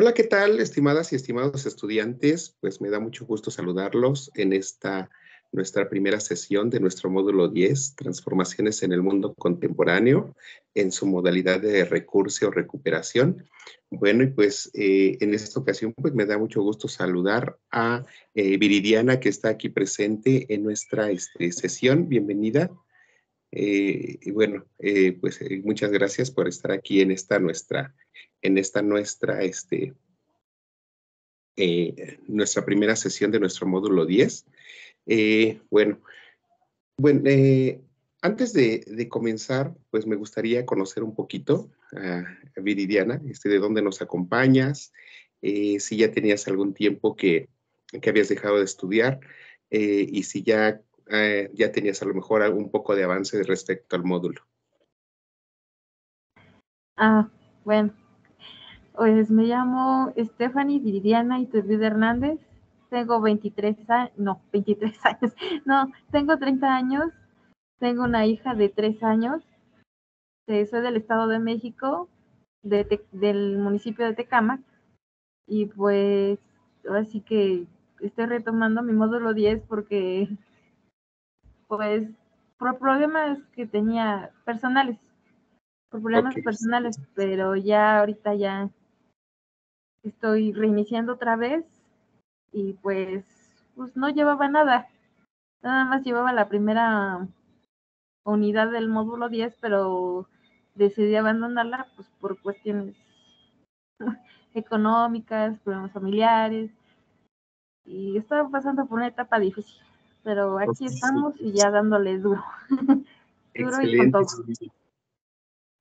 Hola, ¿qué tal, estimadas y estimados estudiantes? Pues me da mucho gusto saludarlos en esta nuestra primera sesión de nuestro módulo 10, Transformaciones en el Mundo Contemporáneo, en su modalidad de recurso o recuperación. Bueno, y pues en esta ocasión pues me da mucho gusto saludar a Viridiana, que está aquí presente en nuestra sesión. Bienvenida. Y bueno, pues muchas gracias por estar aquí en esta nuestra nuestra primera sesión de nuestro módulo 10. Bueno, eh, antes de comenzar, pues me gustaría conocer un poquito a Viridiana, de dónde nos acompañas, si ya tenías algún tiempo que habías dejado de estudiar y si ya tenías a lo mejor algún poco de avance respecto al módulo. Bueno, pues me llamo Stephanie Viridiana Iturbide Hernández, tengo 23 años, tengo 30 años, tengo una hija de 3 años, soy del Estado de México, del municipio de Tecámac, y pues así que estoy retomando mi módulo 10 porque pues por problemas que tenía personales, pero ya ahorita ya estoy reiniciando otra vez y pues no llevaba nada más llevaba la primera unidad del módulo 10, pero decidí abandonarla pues por cuestiones económicas, problemas familiares, y estaba pasando por una etapa difícil, pero aquí estamos y ya dándole duro. Duro y con todo.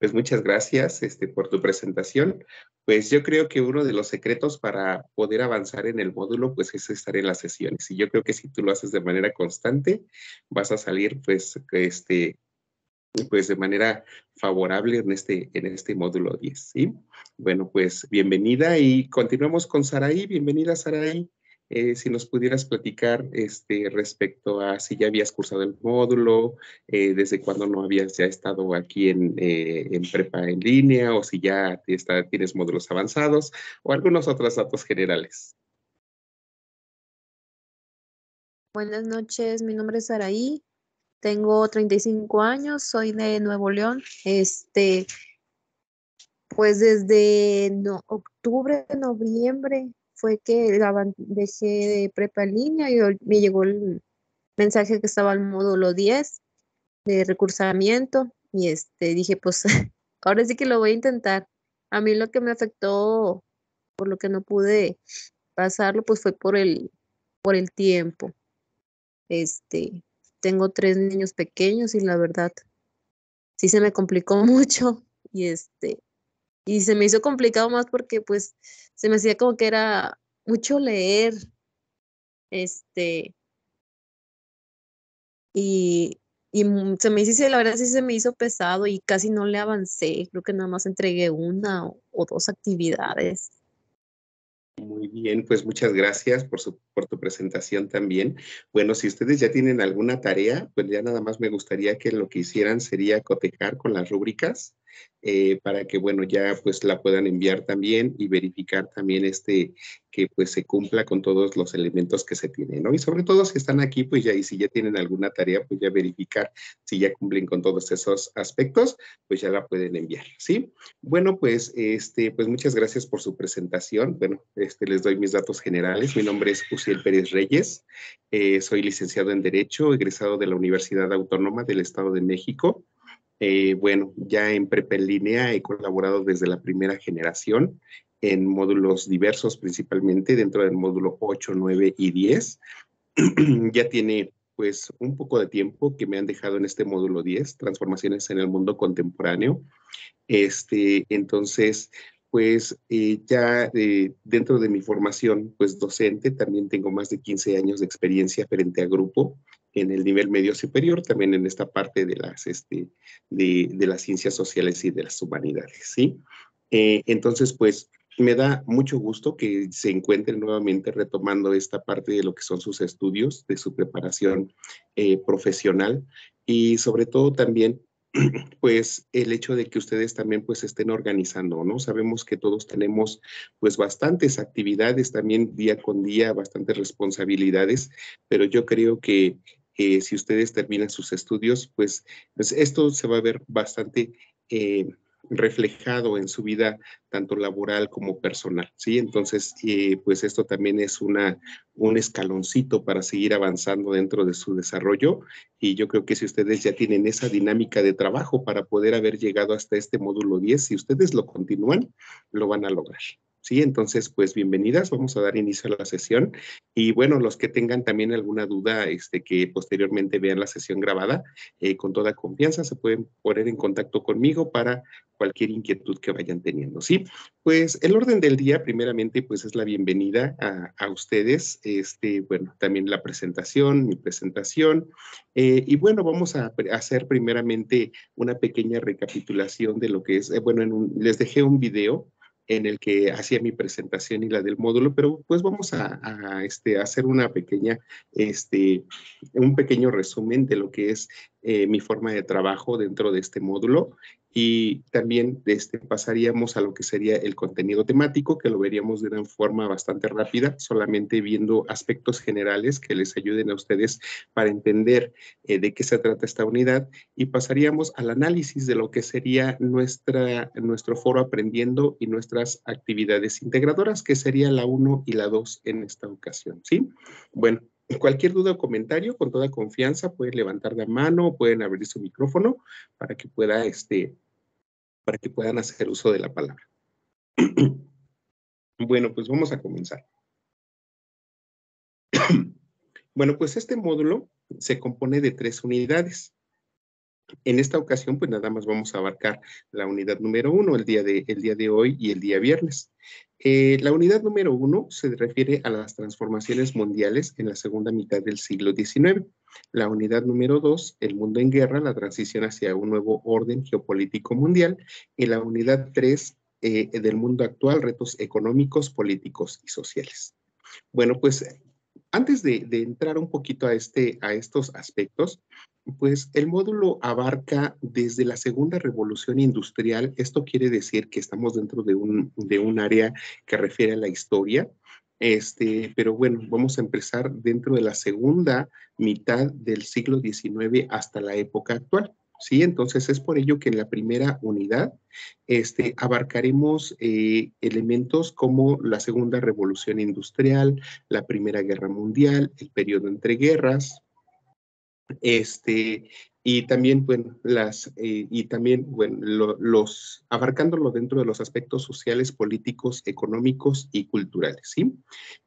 Pues muchas gracias por tu presentación. Pues yo creo que uno de los secretos para poder avanzar en el módulo pues es estar en las sesiones. Y yo creo que si tú lo haces de manera constante, vas a salir pues de manera favorable en este módulo 10, ¿sí? Bueno, pues bienvenida y continuamos con Saraí. Bienvenida, Saraí. Si nos pudieras platicar respecto a si ya habías cursado el módulo, desde cuándo no habías ya estado aquí en prepa en línea, o si ya tienes módulos avanzados, o algunos otros datos generales. Buenas noches, mi nombre es Saraí, tengo 35 años, soy de Nuevo León. Pues desde octubre, noviembre fue que dejé de prepa en línea y me llegó el mensaje que estaba el módulo 10 de recursamiento y dije, pues ahora sí que lo voy a intentar. A mí lo que me afectó, por lo que no pude pasarlo, pues fue por el tiempo. Tengo 3 niños pequeños y la verdad sí se me complicó mucho y y se me hizo complicado más porque pues se me hacía como que era mucho leer, y se me hizo, la verdad sí se me hizo pesado y casi no le avancé, creo que nada más entregué una o 2 actividades. Muy bien, pues muchas gracias por tu presentación también. Bueno, si ustedes ya tienen alguna tarea, pues ya nada más me gustaría que lo que hicieran sería cotejar con las rúbricas para que, bueno, ya pues la puedan enviar también y verificar también que pues se cumpla con todos los elementos que se tienen, ¿no? Y sobre todo si están aquí, pues ya, y si ya tienen alguna tarea, pues ya verificar si ya cumplen con todos esos aspectos, pues ya la pueden enviar, ¿sí? Bueno, pues, pues muchas gracias por su presentación. Bueno, les doy mis datos generales. Mi nombre es Uciel Pérez Reyes. Soy licenciado en Derecho, egresado de la Universidad Autónoma del Estado de México. Bueno, ya en prepa en línea he colaborado desde la primera generación en módulos diversos, principalmente dentro del módulo 8, 9 y 10. Ya tiene pues un poco de tiempo que me han dejado en este módulo 10, Transformaciones en el Mundo Contemporáneo. Entonces, pues ya dentro de mi formación pues docente, también tengo más de 15 años de experiencia frente a grupo en el nivel medio superior, también en esta parte de de las ciencias sociales y de las humanidades, ¿sí? Entonces, pues me da mucho gusto que se encuentren nuevamente retomando esta parte de lo que son sus estudios, de su preparación profesional y sobre todo también pues el hecho de que ustedes también pues estén organizando, ¿no? Sabemos que todos tenemos pues bastantes actividades también día con día, bastantes responsabilidades, pero yo creo que si ustedes terminan sus estudios, pues esto se va a ver bastante reflejado en su vida tanto laboral como personal, ¿sí? Entonces, pues esto también es un escaloncito para seguir avanzando dentro de su desarrollo, y yo creo que si ustedes ya tienen esa dinámica de trabajo para poder haber llegado hasta este módulo 10, si ustedes lo continúan, lo van a lograr. Sí, entonces, pues bienvenidas, vamos a dar inicio a la sesión. Y bueno, los que tengan también alguna duda, que posteriormente vean la sesión grabada, con toda confianza se pueden poner en contacto conmigo para cualquier inquietud que vayan teniendo, ¿sí? Pues el orden del día, primeramente, pues es la bienvenida a ustedes, bueno, también la presentación, mi presentación, y bueno, vamos a hacer primeramente una pequeña recapitulación de lo que es, bueno, les dejé un video en el que hacía mi presentación y la del módulo, pero pues vamos a hacer una pequeña, un pequeño resumen de lo que es mi forma de trabajo dentro de este módulo, y también pasaríamos a lo que sería el contenido temático, que lo veríamos de una forma bastante rápida, solamente viendo aspectos generales que les ayuden a ustedes para entender de qué se trata esta unidad, y pasaríamos al análisis de lo que sería nuestro foro aprendiendo y nuestras actividades integradoras, que sería la 1 y la 2 en esta ocasión, ¿sí? Bueno, cualquier duda o comentario, con toda confianza, pueden levantar la mano, pueden abrir su micrófono para que puedan hacer uso de la palabra. Bueno, pues vamos a comenzar. Bueno, pues este módulo se compone de 3 unidades. En esta ocasión, pues nada más vamos a abarcar la unidad número 1, el día de hoy y el día viernes. La unidad número 1 se refiere a las transformaciones mundiales en la segunda mitad del siglo XIX. La unidad número 2, el mundo en guerra, la transición hacia un nuevo orden geopolítico mundial. Y la unidad 3, del mundo actual, retos económicos, políticos y sociales. Bueno, pues antes de entrar un poquito a estos aspectos, pues el módulo abarca desde la segunda revolución industrial. Esto quiere decir que estamos dentro de un área que refiere a la historia, pero bueno, vamos a empezar dentro de la segunda mitad del siglo XIX hasta la época actual. Sí, entonces es por ello que en la primera unidad abarcaremos elementos como la segunda revolución industrial, la Primera Guerra Mundial, el periodo entre guerras, y también, bueno, abarcándolo dentro de los aspectos sociales, políticos, económicos y culturales, ¿sí?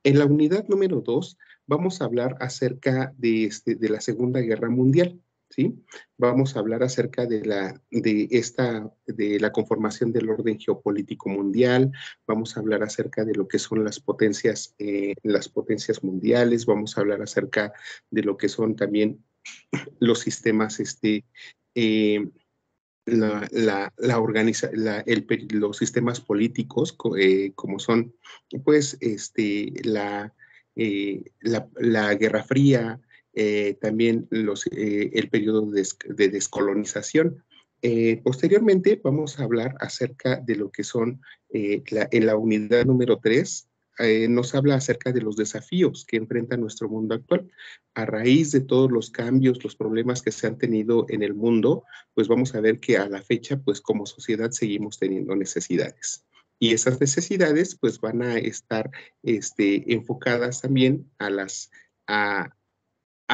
En la unidad número 2 vamos a hablar acerca de la Segunda Guerra Mundial, ¿sí? Vamos a hablar acerca de la conformación del orden geopolítico mundial, vamos a hablar acerca de lo que son las potencias mundiales, vamos a hablar acerca de lo que son también los sistemas, los sistemas políticos, como son, pues, la Guerra Fría, también el periodo de descolonización. Posteriormente vamos a hablar acerca de lo que son, en la unidad número 3, nos habla acerca de los desafíos que enfrenta nuestro mundo actual. A raíz de todos los cambios, los problemas que se han tenido en el mundo, pues vamos a ver que a la fecha, pues como sociedad seguimos teniendo necesidades. Y esas necesidades, pues van a estar enfocadas también a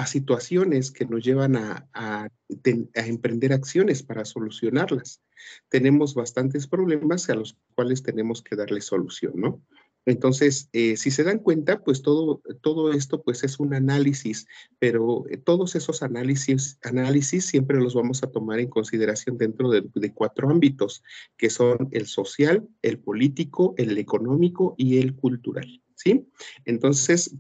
situaciones que nos llevan a emprender acciones para solucionarlas. Tenemos bastantes problemas a los cuales tenemos que darle solución, ¿no? Entonces, si se dan cuenta, pues todo esto pues es un análisis, pero todos esos análisis siempre los vamos a tomar en consideración dentro de 4 ámbitos, que son el social, el político, el económico y el cultural, ¿sí? Entonces,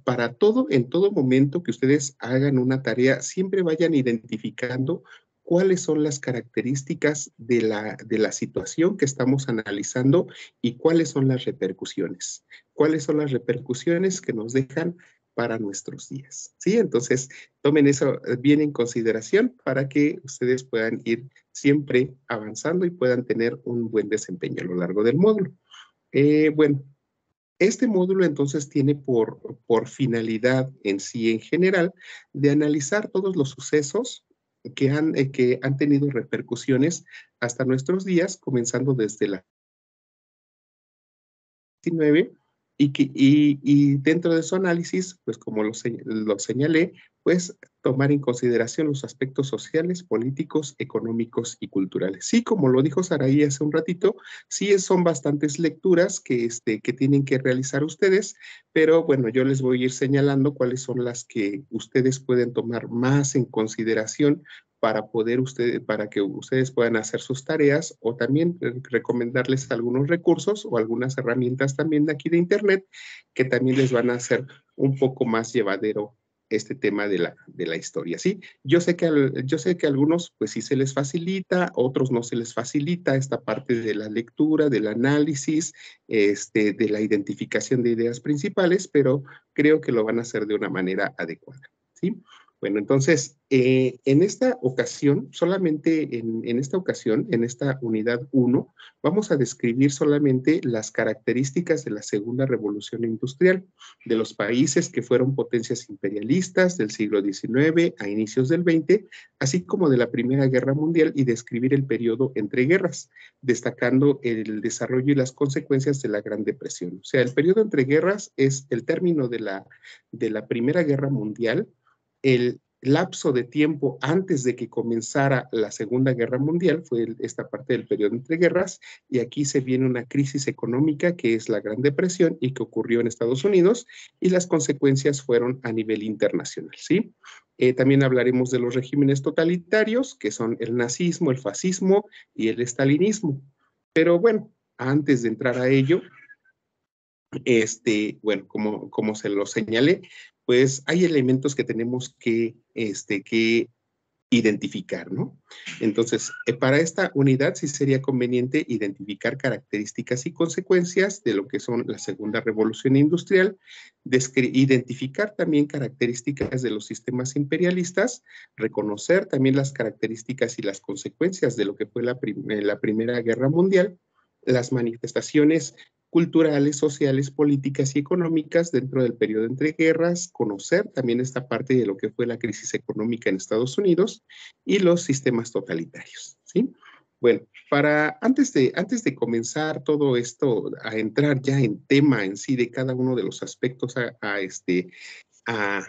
en todo momento que ustedes hagan una tarea, siempre vayan identificando cuáles son las características de la situación que estamos analizando y cuáles son las repercusiones. ¿Cuáles son las repercusiones que nos dejan para nuestros días, ¿sí? Entonces, tomen eso bien en consideración para que ustedes puedan ir siempre avanzando y puedan tener un buen desempeño a lo largo del módulo. Bueno, este módulo entonces tiene por finalidad en sí en general de analizar todos los sucesos que han tenido repercusiones hasta nuestros días, comenzando desde la 19 y dentro de su análisis, pues como lo señalé, pues tomar en consideración los aspectos sociales, políticos, económicos y culturales. Sí, como lo dijo Saraí hace un ratito, sí son bastantes lecturas que tienen que realizar ustedes, pero bueno, yo les voy a ir señalando cuáles son las que ustedes pueden tomar más en consideración para que ustedes puedan hacer sus tareas, o también recomendarles algunos recursos o algunas herramientas también de aquí de internet que también les van a hacer un poco más llevadero este tema de la historia, ¿sí? Yo sé que a algunos pues sí se les facilita, otros no se les facilita esta parte de la lectura, del análisis, de la identificación de ideas principales, pero creo que lo van a hacer de una manera adecuada, ¿sí? Bueno, entonces, en esta ocasión, solamente en esta ocasión, en esta unidad 1, vamos a describir solamente las características de la Segunda Revolución Industrial, de los países que fueron potencias imperialistas del siglo XIX a inicios del XX, así como de la Primera Guerra Mundial, y describir el periodo entre guerras, destacando el desarrollo y las consecuencias de la Gran Depresión. O sea, el periodo entre guerras es el término de la Primera Guerra Mundial, el lapso de tiempo antes de que comenzara la Segunda Guerra Mundial, fue esta parte del periodo entre guerras, y aquí se viene una crisis económica que es la Gran Depresión y que ocurrió en Estados Unidos, y las consecuencias fueron a nivel internacional, ¿sí? También hablaremos de los regímenes totalitarios, que son el nazismo, el fascismo y el estalinismo. Pero bueno, antes de entrar a ello, bueno, como se lo señalé, pues hay elementos que tenemos que identificar, ¿no? Entonces, para esta unidad sí sería conveniente identificar características y consecuencias de lo que son la Segunda Revolución Industrial, identificar también características de los sistemas imperialistas, reconocer también las características y las consecuencias de lo que fue la Primera Guerra Mundial, las manifestaciones culturales, sociales, políticas y económicas dentro del periodo entre guerras, conocer también esta parte de lo que fue la crisis económica en Estados Unidos y los sistemas totalitarios, ¿sí? Bueno, antes de comenzar todo esto, a entrar ya en tema en sí de cada uno de los aspectos a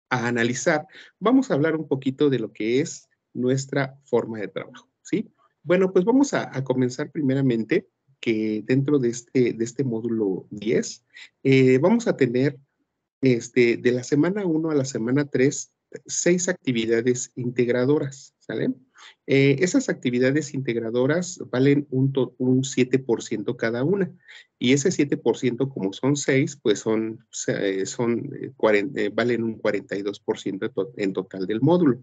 analizar, vamos a hablar un poquito de lo que es nuestra forma de trabajo, ¿sí? Bueno, pues vamos a comenzar primeramente que dentro de este módulo 10, vamos a tener de la semana 1 a la semana 3, 6 actividades integradoras, ¿sale? Esas actividades integradoras valen un 7% cada una, y ese 7%, como son 6, pues valen un 42% en total del módulo.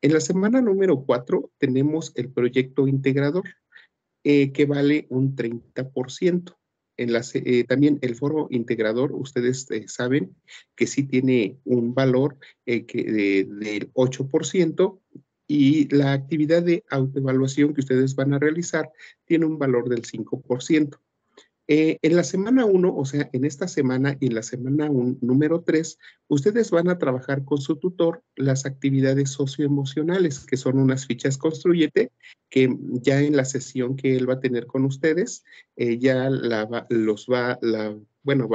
En la semana número 4 tenemos el proyecto integrador, que vale un 30%. También el foro integrador, ustedes saben que sí tiene un valor del 8%, y la actividad de autoevaluación que ustedes van a realizar tiene un valor del 5%. En la semana 1, o sea, en esta semana y en la semana número 3, ustedes van a trabajar con su tutor las actividades socioemocionales, que son unas fichas Construyete, que ya en la sesión que él va a tener con ustedes, ya va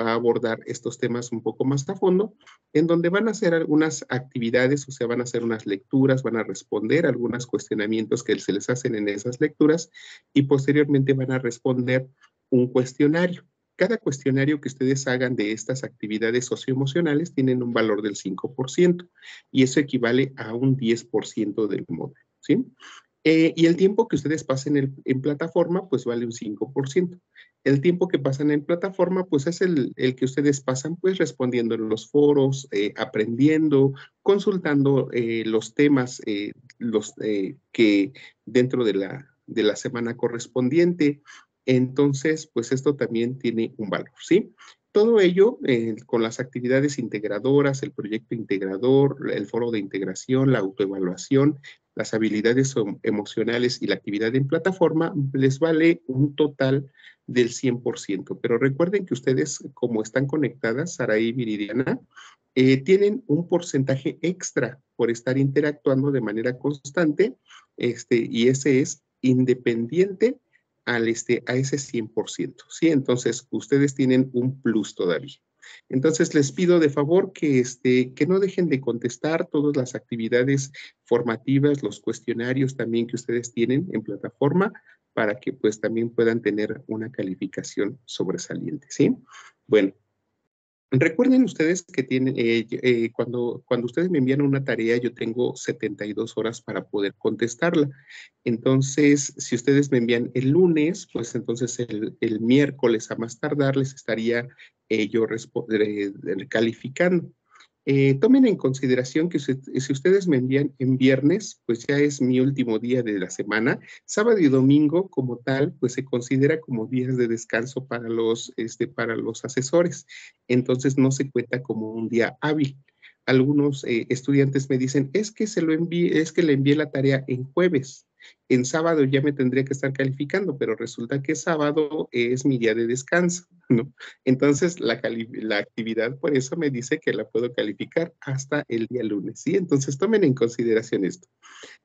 a abordar estos temas un poco más a fondo, en donde van a hacer algunas actividades, o sea, van a hacer unas lecturas, van a responder algunos cuestionamientos que se les hacen en esas lecturas, y posteriormente van a responder un cuestionario. Cada cuestionario que ustedes hagan de estas actividades socioemocionales tienen un valor del 5%, y eso equivale a un 10% del módulo, ¿sí? Y el tiempo que ustedes pasen en plataforma, pues vale un 5%. El tiempo que pasan en plataforma, pues es el que ustedes pasan, pues respondiendo en los foros, aprendiendo, consultando los temas que dentro de la semana correspondiente. Entonces, pues esto también tiene un valor, ¿sí? todo ello con las actividades integradoras, el proyecto integrador, el foro de integración, la autoevaluación, las habilidades emocionales y la actividad en plataforma, les vale un total del 100%. Pero recuerden que ustedes, como están conectadas, Saraí y Viridiana, tienen un porcentaje extra por estar interactuando de manera constante, y ese es independiente a ese 100%, ¿sí? Entonces, ustedes tienen un plus todavía. Entonces, les pido de favor que no dejen de contestar todas las actividades formativas, los cuestionarios también que ustedes tienen en plataforma, para que pues también puedan tener una calificación sobresaliente, ¿sí? Bueno, recuerden ustedes que cuando ustedes me envían una tarea, yo tengo 72 horas para poder contestarla. Entonces, si ustedes me envían el lunes, pues entonces el miércoles a más tardar les estaría yo calificando. Tomen en consideración que si ustedes me envían en viernes, pues ya es mi último día de la semana. Sábado y domingo, como tal, pues se considera como días de descanso para los asesores. Entonces no se cuenta como un día hábil. Algunos estudiantes me dicen, es que le envié la tarea en jueves. En sábado ya me tendría que estar calificando, pero resulta que sábado es mi día de descanso, ¿no? Entonces, la actividad por eso me dice que la puedo calificar hasta el día lunes, ¿sí? Entonces, tomen en consideración esto.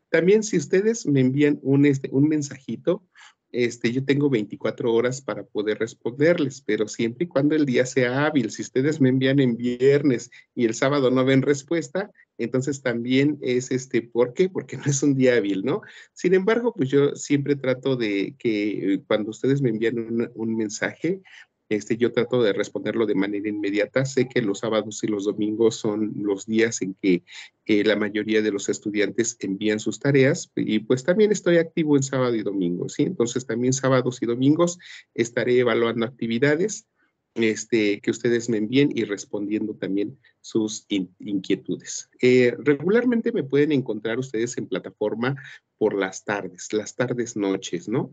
También, si ustedes me envían un mensajito, yo tengo 24 horas para poder responderles, pero siempre y cuando el día sea hábil. Si ustedes me envían en viernes y el sábado no ven respuesta, entonces también es ¿por qué? Porque no es un día hábil, ¿no? Sin embargo, pues yo siempre trato de que cuando ustedes me envían un mensaje, yo trato de responderlo de manera inmediata. Sé que los sábados y los domingos son los días en que la mayoría de los estudiantes envían sus tareas y pues también estoy activo en sábado y domingo, ¿sí? Entonces también sábados y domingos estaré evaluando actividades que ustedes me envíen y respondiendo también sus inquietudes. Regularmente me pueden encontrar ustedes en plataforma por las tardes, noches, ¿no?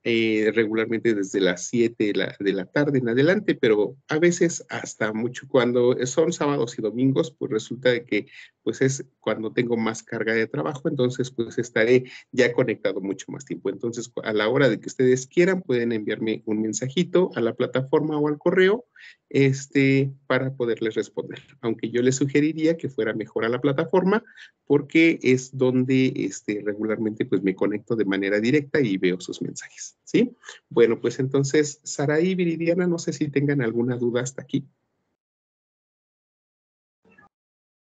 Regularmente desde las 7 de la tarde en adelante, pero a veces hasta mucho cuando son sábados y domingos, pues resulta de que pues es cuando tengo más carga de trabajo, entonces pues estaré ya conectado mucho más tiempo. Entonces, a la hora de que ustedes quieran, pueden enviarme un mensajito a la plataforma o al correo, para poderles responder. Aunque yo les sugeriría que fuera mejor a la plataforma, porque es donde regularmente pues me conecto de manera directa y veo sus mensajes, ¿sí? Bueno, pues entonces, Saraí y Viridiana, no sé si tengan alguna duda hasta aquí.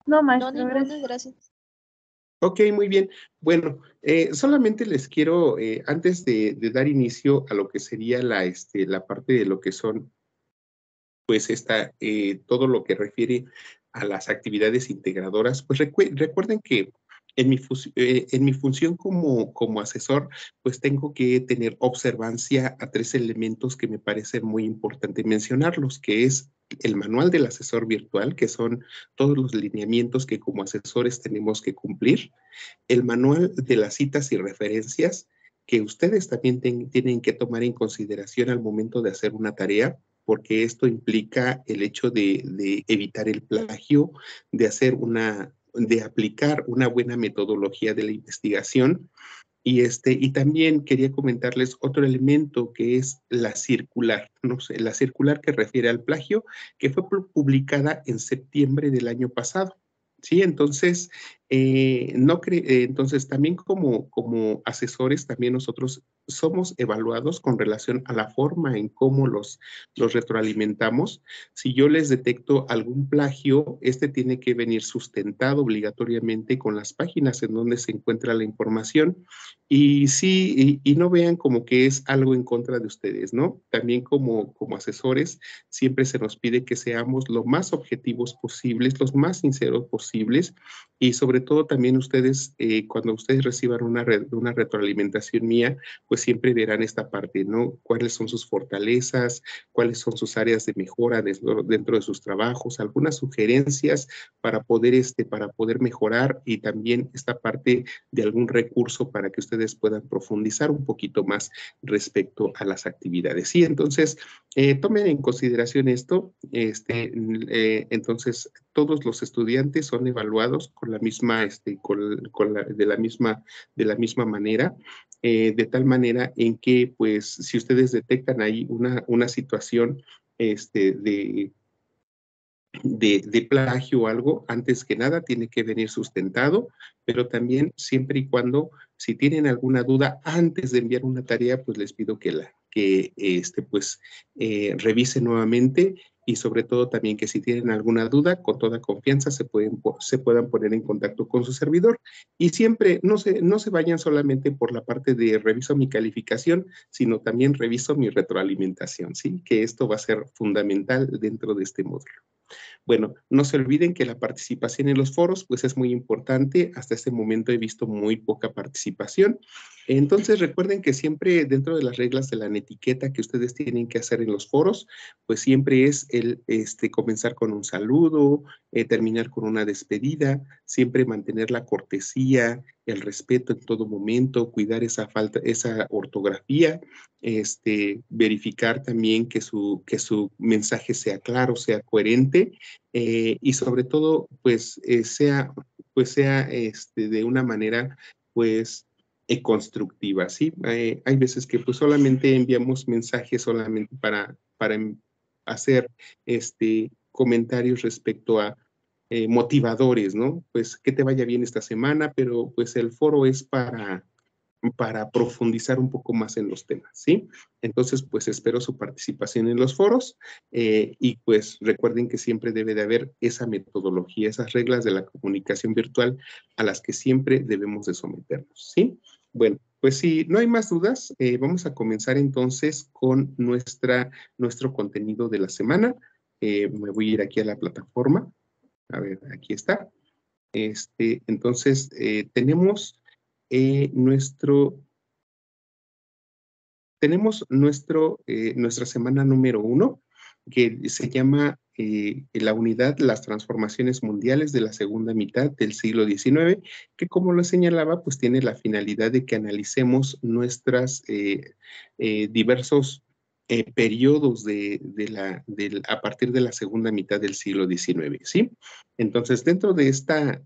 No, maestro, No, ninguna, gracias. Ok, muy bien. Bueno, solamente les quiero, antes de dar inicio a lo que sería la parte de lo que son, pues todo lo que refiere a las actividades integradoras, pues recuerden que en mi función como asesor, pues tengo que tener observancia a 3 elementos que me parece muy importante mencionarlos, que es el manual del asesor virtual, que son todos los lineamientos que como asesores tenemos que cumplir, el manual de las citas y referencias, que ustedes también tienen que tomar en consideración al momento de hacer una tarea, porque esto implica el hecho de evitar el plagio, de aplicar una buena metodología de la investigación. Y también quería comentarles otro elemento que es la circular, no sé, la circular que refiere al plagio, que fue publicada en septiembre del año pasado. Sí, entonces, entonces también como asesores, también nosotros somos evaluados con relación a la forma en cómo los retroalimentamos. Si yo les detecto algún plagio, tiene que venir sustentado obligatoriamente con las páginas en donde se encuentra la información. Y sí, y no vean como que es algo en contra de ustedes, ¿no? También como asesores, siempre se nos pide que seamos lo más objetivos posibles, los más sinceros posibles, y sobre todo también ustedes, cuando ustedes reciban una retroalimentación mía, pues siempre verán esta parte, ¿no? Cuáles son sus fortalezas, cuáles son sus áreas de mejora dentro de sus trabajos, algunas sugerencias para poder mejorar, y también esta parte de algún recurso para que ustedes puedan profundizar un poquito más respecto a las actividades. Sí, entonces, Tomen en consideración esto, entonces todos los estudiantes son evaluados con la misma, de la misma manera, de tal manera en que, pues, si ustedes detectan ahí una situación de plagio o algo, antes que nada tiene que venir sustentado, pero también siempre y cuando, si tienen alguna duda antes de enviar una tarea, pues les pido revisen nuevamente y sobre todo también que si tienen alguna duda, con toda confianza se puedan poner en contacto con su servidor. Y siempre no se vayan solamente por la parte de reviso mi calificación, sino también reviso mi retroalimentación, ¿sí? Que esto va a ser fundamental dentro de este módulo. Bueno, no se olviden que la participación en los foros pues es muy importante. Hasta este momento he visto muy poca participación. Entonces recuerden que siempre dentro de las reglas de la netiqueta que ustedes tienen que hacer en los foros, pues siempre es el comenzar con un saludo, terminar con una despedida, siempre mantener la cortesía, el respeto en todo momento, cuidar esa ortografía, verificar también que su mensaje sea claro, sea coherente, y sobre todo, pues, sea de una manera, pues, constructiva, ¿sí? Hay veces que, pues, solamente enviamos mensajes solamente para hacer, comentarios respecto a motivadores, ¿no? Pues, que te vaya bien esta semana, pero, pues, el foro es para profundizar un poco más en los temas, ¿sí? Entonces, pues espero su participación en los foros y pues recuerden que siempre debe de haber esa metodología, esas reglas de la comunicación virtual a las que siempre debemos de someternos, ¿sí? Bueno, pues si no hay más dudas, vamos a comenzar entonces con nuestro contenido de la semana. Me voy a ir aquí a la plataforma. A ver, aquí está. Entonces, tenemos nuestra semana número 1, que se llama la unidad Las transformaciones mundiales de la segunda mitad del siglo XIX, que como lo señalaba, pues tiene la finalidad de que analicemos nuestras diversos periodos a partir de la segunda mitad del siglo XIX, ¿sí? Entonces, dentro de esta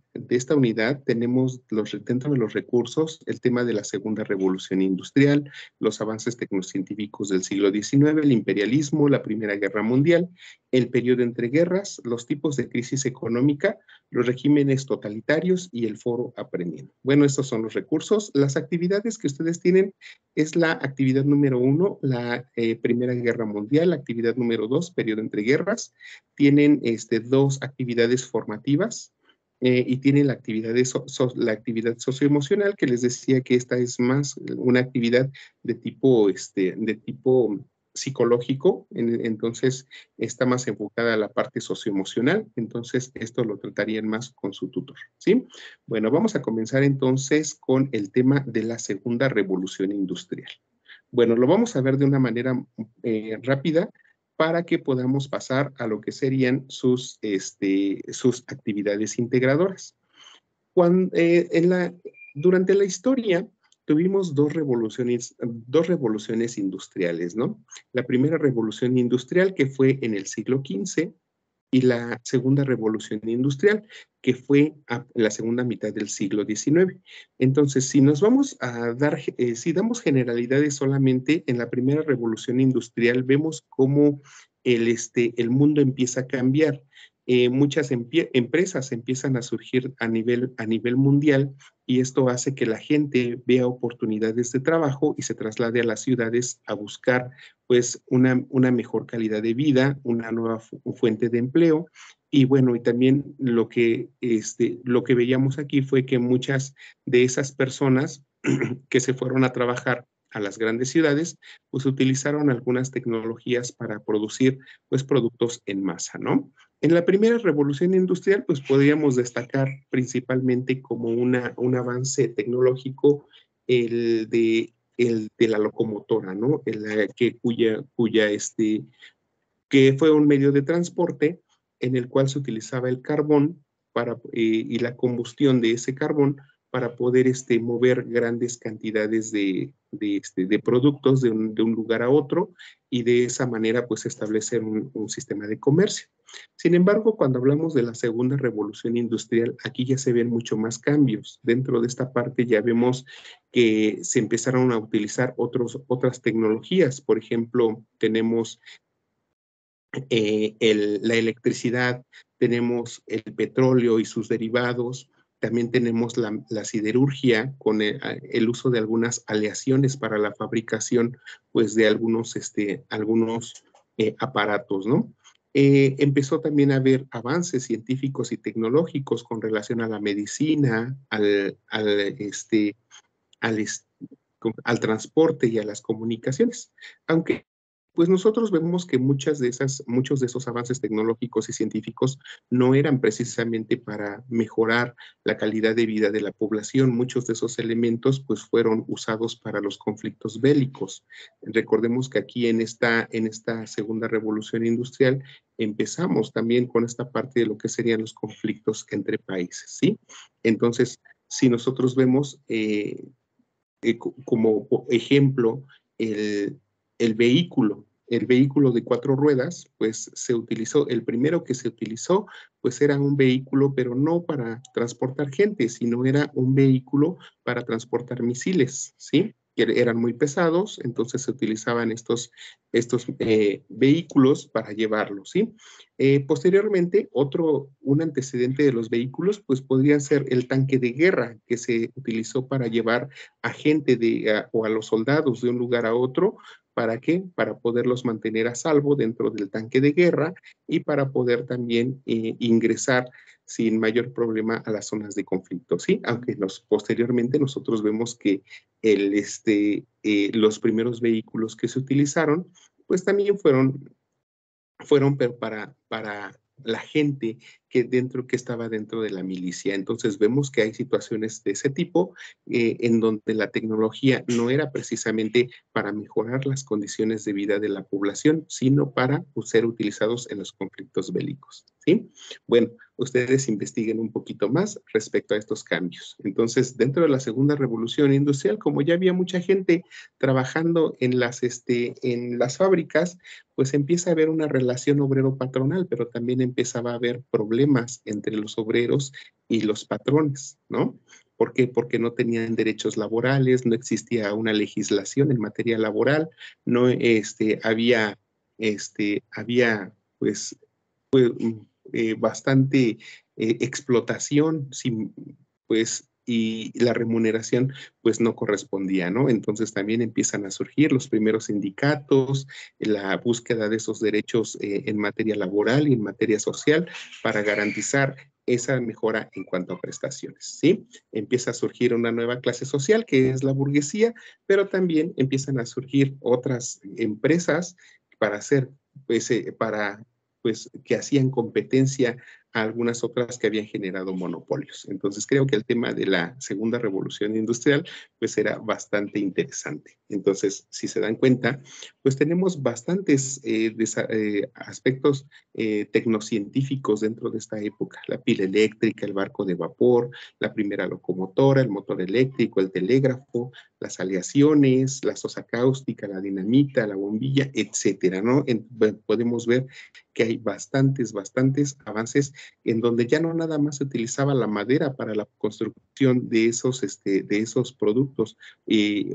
unidad tenemos dentro de los recursos el tema de la segunda revolución industrial, los avances tecnocientíficos del siglo XIX, el imperialismo, la Primera Guerra Mundial, el periodo entre guerras, los tipos de crisis económica, los regímenes totalitarios y el foro aprendiendo. Bueno, estos son los recursos. Las actividades que ustedes tienen es la actividad número 1, la Primera Guerra Mundial, la actividad número 2, periodo entre guerras. Tienen 2 actividades formativas, y tienen la actividad socioemocional, que les decía que esta es más una actividad de tipo psicológico, entonces está más enfocada a la parte socioemocional, entonces esto lo tratarían más con su tutor, ¿sí? Bueno, vamos a comenzar entonces con el tema de la segunda revolución industrial. Bueno, lo vamos a ver de una manera rápida, para que podamos pasar a lo que serían sus actividades integradoras. Durante la historia tuvimos dos revoluciones industriales, ¿no? La primera revolución industrial, que fue en el siglo XV, y la segunda revolución industrial, que fue en la segunda mitad del siglo XIX. Entonces, si nos vamos a si damos generalidades solamente, en la primera revolución industrial vemos cómo el mundo empieza a cambiar. Muchas empresas empiezan a surgir a nivel mundial, y esto hace que la gente vea oportunidades de trabajo y se traslade a las ciudades a buscar pues una mejor calidad de vida, una nueva fuente de empleo. Y bueno, y también lo que veíamos aquí fue que muchas de esas personas que se fueron a trabajar a las grandes ciudades, pues utilizaron algunas tecnologías para producir pues productos en masa, ¿no? En la primera revolución industrial, pues podríamos destacar principalmente como un avance tecnológico el de la locomotora, ¿no? Que fue un medio de transporte en el cual se utilizaba el carbón y la combustión de ese carbón para poder mover grandes cantidades de productos de un lugar a otro y de esa manera pues establecer un sistema de comercio. Sin embargo, cuando hablamos de la segunda revolución industrial, aquí ya se ven mucho más cambios. Dentro de esta parte ya vemos que se empezaron a utilizar otras tecnologías. Por ejemplo, tenemos la electricidad, tenemos el petróleo y sus derivados, también tenemos la siderurgia con el uso de algunas aleaciones para la fabricación pues, de algunos aparatos, ¿no? Empezó también a haber avances científicos y tecnológicos con relación a la medicina, al transporte y a las comunicaciones, aunque pues nosotros vemos que muchos de esos avances tecnológicos y científicos no eran precisamente para mejorar la calidad de vida de la población. Muchos de esos elementos pues fueron usados para los conflictos bélicos. Recordemos que aquí en esta segunda revolución industrial empezamos también con esta parte de lo que serían los conflictos entre países, ¿sí? Entonces, si nosotros vemos como ejemplo el vehículo de 4 ruedas, pues se utilizó, el primero que se utilizó, pues era un vehículo, pero no para transportar gente, sino era un vehículo para transportar misiles, ¿sí? Que eran muy pesados, entonces se utilizaban estos vehículos para llevarlos, ¿sí? Posteriormente, un antecedente de los vehículos, pues podría ser el tanque de guerra, que se utilizó para llevar a gente o a los soldados de un lugar a otro. ¿Para qué? Para poderlos mantener a salvo dentro del tanque de guerra y para poder también ingresar sin mayor problema a las zonas de conflicto, ¿sí? Aunque posteriormente nosotros vemos que los primeros vehículos que se utilizaron, pues también fueron pero para la gente que estaba dentro de la milicia. Entonces vemos que hay situaciones de ese tipo en donde la tecnología no era precisamente para mejorar las condiciones de vida de la población, sino para ser utilizados en los conflictos bélicos, ¿sí? Bueno, ustedes investiguen un poquito más respecto a estos cambios. Entonces, dentro de la segunda revolución industrial, como ya había mucha gente trabajando en las fábricas, pues empieza a haber una relación obrero-patronal, pero también empezaba a haber problemas entre los obreros y los patrones, ¿no? ¿Por qué? Porque no tenían derechos laborales, no existía una legislación en materia laboral, no había pues bastante explotación, pues, y la remuneración pues no correspondía, ¿no? Entonces también empiezan a surgir los primeros sindicatos, la búsqueda de esos derechos en materia laboral y en materia social para garantizar esa mejora en cuanto a prestaciones, ¿sí? Empieza a surgir una nueva clase social que es la burguesía, pero también empiezan a surgir otras empresas para hacer, pues, que hacían competencia a algunas otras que habían generado monopolios. Entonces, creo que el tema de la segunda revolución industrial, pues, era bastante interesante. Entonces, si se dan cuenta, pues, tenemos bastantes aspectos tecnocientíficos dentro de esta época. La pila eléctrica, el barco de vapor, la primera locomotora, el motor eléctrico, el telégrafo, las aleaciones, la sosa cáustica, la dinamita, la bombilla, etcétera, ¿no? Podemos ver que hay bastantes avances en donde ya no nada más se utilizaba la madera para la construcción de esos productos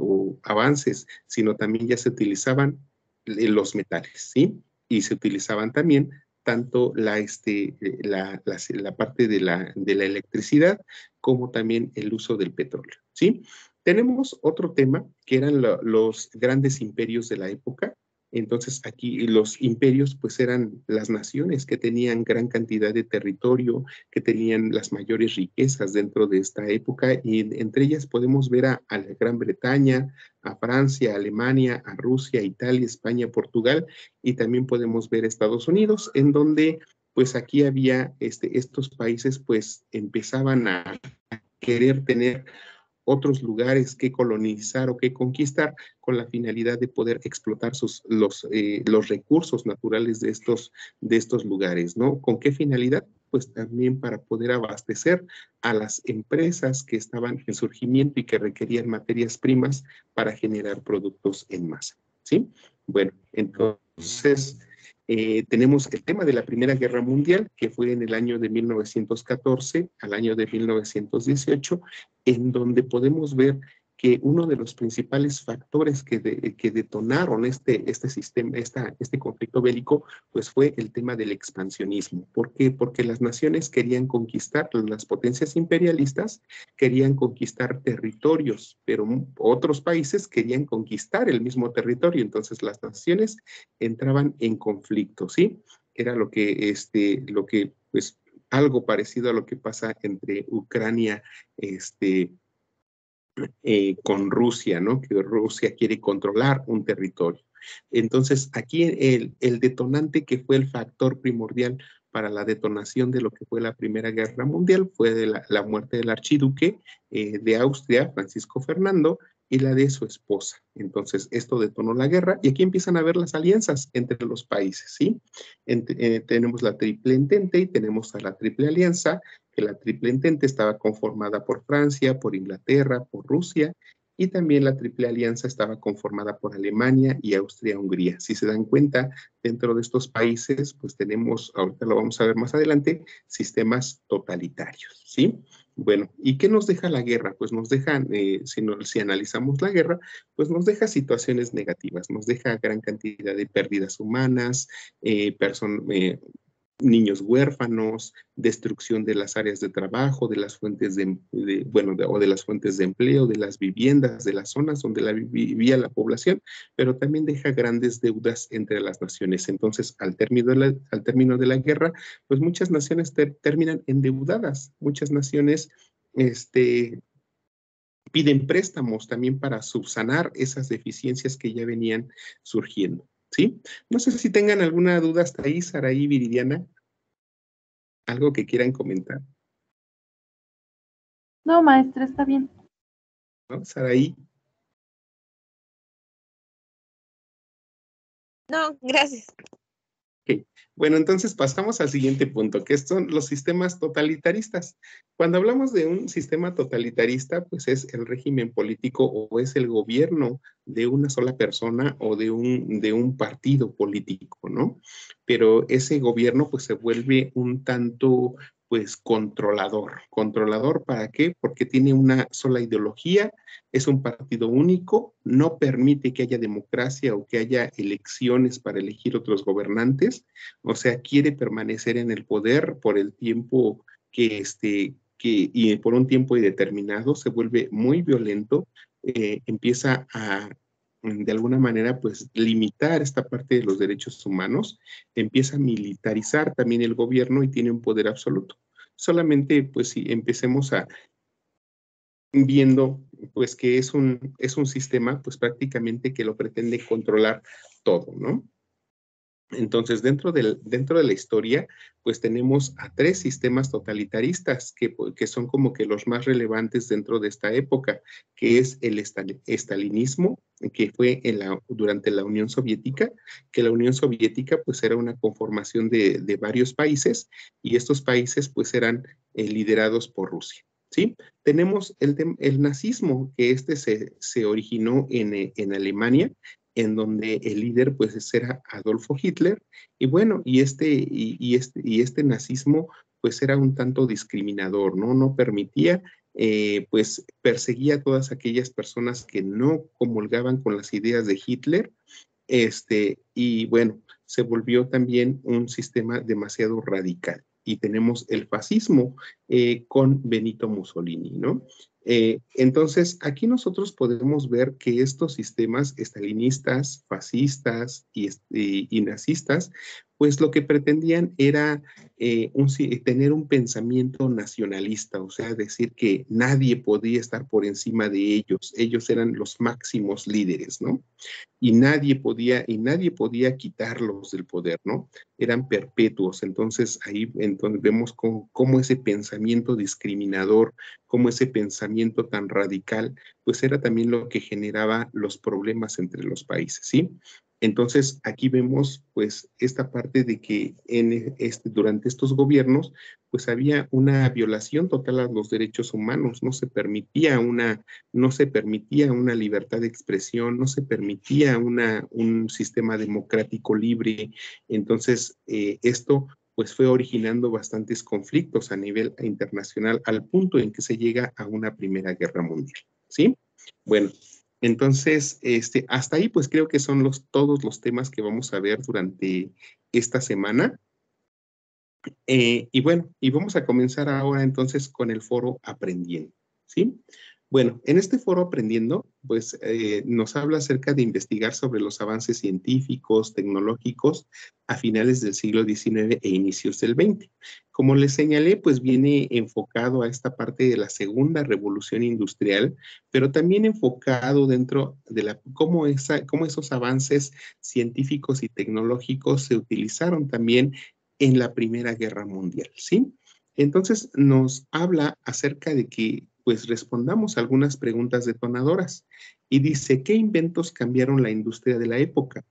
o avances, sino también ya se utilizaban los metales, ¿sí? Y se utilizaban también tanto la parte de la electricidad como también el uso del petróleo, ¿sí? Tenemos otro tema que eran los grandes imperios de la época. Entonces aquí los imperios pues eran las naciones que tenían gran cantidad de territorio, que tenían las mayores riquezas dentro de esta época y entre ellas podemos ver a la Gran Bretaña, a Francia, a Alemania, a Rusia, Italia, España, Portugal y también podemos ver Estados Unidos en donde pues aquí había estos países pues empezaban a querer tener otros lugares que colonizar o que conquistar con la finalidad de poder explotar los recursos naturales de estos lugares, ¿no? ¿Con qué finalidad? Pues pues también para poder abastecer a las empresas que estaban en surgimiento y que requerían materias primas para generar productos en masa, ¿sí? Bueno, entonces tenemos el tema de la Primera Guerra Mundial, que fue en el año de 1914 al año de 1918, en donde podemos ver que uno de los principales factores que detonaron este sistema, este conflicto bélico, pues fue el tema del expansionismo. ¿Por qué? Porque las naciones querían conquistar, las potencias imperialistas querían conquistar territorios, pero otros países querían conquistar el mismo territorio, entonces las naciones entraban en conflicto, ¿sí? Era pues, algo parecido a lo que pasa entre Ucrania, con Rusia, ¿no? Que Rusia quiere controlar un territorio. Entonces, aquí el detonante que fue el factor primordial para la detonación de lo que fue la Primera Guerra Mundial fue de la muerte del archiduque de Austria, Francisco Fernando, y la de su esposa. Entonces, esto detonó la guerra y aquí empiezan a ver las alianzas entre los países, ¿sí? Tenemos la Triple Entente y tenemos a la Triple Alianza, que la Triple Entente estaba conformada por Francia, por Inglaterra, por Rusia, y también la Triple Alianza estaba conformada por Alemania y Austria-Hungría. Si se dan cuenta, dentro de estos países, pues tenemos, ahorita lo vamos a ver más adelante, sistemas totalitarios, ¿sí? Bueno, ¿y qué nos deja la guerra? Pues nos deja, si analizamos la guerra, pues nos deja situaciones negativas, nos deja gran cantidad de pérdidas humanas, niños huérfanos, destrucción de las áreas de trabajo, de las fuentes de las fuentes de empleo, de las viviendas, de las zonas donde vivía la población, pero también deja grandes deudas entre las naciones. Entonces, al término de la guerra, pues muchas naciones terminan endeudadas, muchas naciones piden préstamos también para subsanar esas deficiencias que ya venían surgiendo, ¿sí? No sé si tengan alguna duda hasta ahí, Saraí, Viridiana, algo que quieran comentar, No, maestra, está bien. ¿no? Saraí. No, gracias. Okay. Bueno, entonces pasamos al siguiente punto, que son los sistemas totalitaristas. Cuando hablamos de un sistema totalitarista, pues es el régimen político o es el gobierno de una sola persona o de un partido político, ¿no? Pero ese gobierno pues se vuelve un tanto pues controlador. ¿Controlador para qué? Porque tiene una sola ideología, es un partido único, no permite que haya democracia o que haya elecciones para elegir otros gobernantes, o sea, quiere permanecer en el poder por el tiempo y por un tiempo indeterminado, se vuelve muy violento, empieza a de alguna manera, pues, limitar esta parte de los derechos humanos, empieza a militarizar también el gobierno y tiene un poder absoluto. Solamente, pues, si empecemos viendo, pues, que es un sistema, pues, prácticamente que lo pretende controlar todo, ¿no? Entonces, dentro de la historia, pues tenemos a 3 sistemas totalitaristas que son como que los más relevantes dentro de esta época, que es el estalinismo, que fue durante la Unión Soviética, que la Unión Soviética pues era una conformación de varios países y estos países pues eran liderados por Rusia, ¿sí? Tenemos el nazismo, que se originó en Alemania, en donde el líder pues era Adolfo Hitler, y bueno, y este nazismo pues era un tanto discriminador, ¿no? No permitía, pues perseguía a todas aquellas personas que no comulgaban con las ideas de Hitler, y bueno, se volvió también un sistema demasiado radical. Y tenemos el fascismo con Benito Mussolini, ¿no? Entonces, aquí nosotros podemos ver que estos sistemas estalinistas, fascistas y nazistas, pues lo que pretendían era tener un pensamiento nacionalista, o sea, decir que nadie podía estar por encima de ellos eran los máximos líderes, ¿no? Y nadie podía quitarlos del poder, ¿no? Eran perpetuos. Entonces, entonces vemos cómo ese pensamiento discriminador, cómo ese pensamiento tan radical, pues era también lo que generaba los problemas entre los países, ¿sí? Entonces, aquí vemos, pues, esta parte de que durante estos gobiernos, pues, había una violación total a los derechos humanos, no se permitía una libertad de expresión, no se permitía un sistema democrático libre. Entonces, esto, pues, fue originando bastantes conflictos a nivel internacional, al punto en que se llega a una Primera Guerra Mundial, ¿sí? Bueno, entonces, hasta ahí, pues creo que son todos los temas que vamos a ver durante esta semana. Y bueno, y vamos a comenzar ahora entonces con el foro Aprendiendo, ¿sí? Bueno, en este foro Aprendiendo, pues nos habla acerca de investigar sobre los avances científicos, tecnológicos a finales del siglo XIX e inicios del XX. Como les señalé, pues viene enfocado a esta parte de la segunda revolución industrial, pero también enfocado dentro de cómo esos avances científicos y tecnológicos se utilizaron también en la Primera Guerra Mundial, ¿sí? Entonces nos habla acerca de que pues respondamos algunas preguntas detonadoras y dice, ¿qué inventos cambiaron la industria de la época?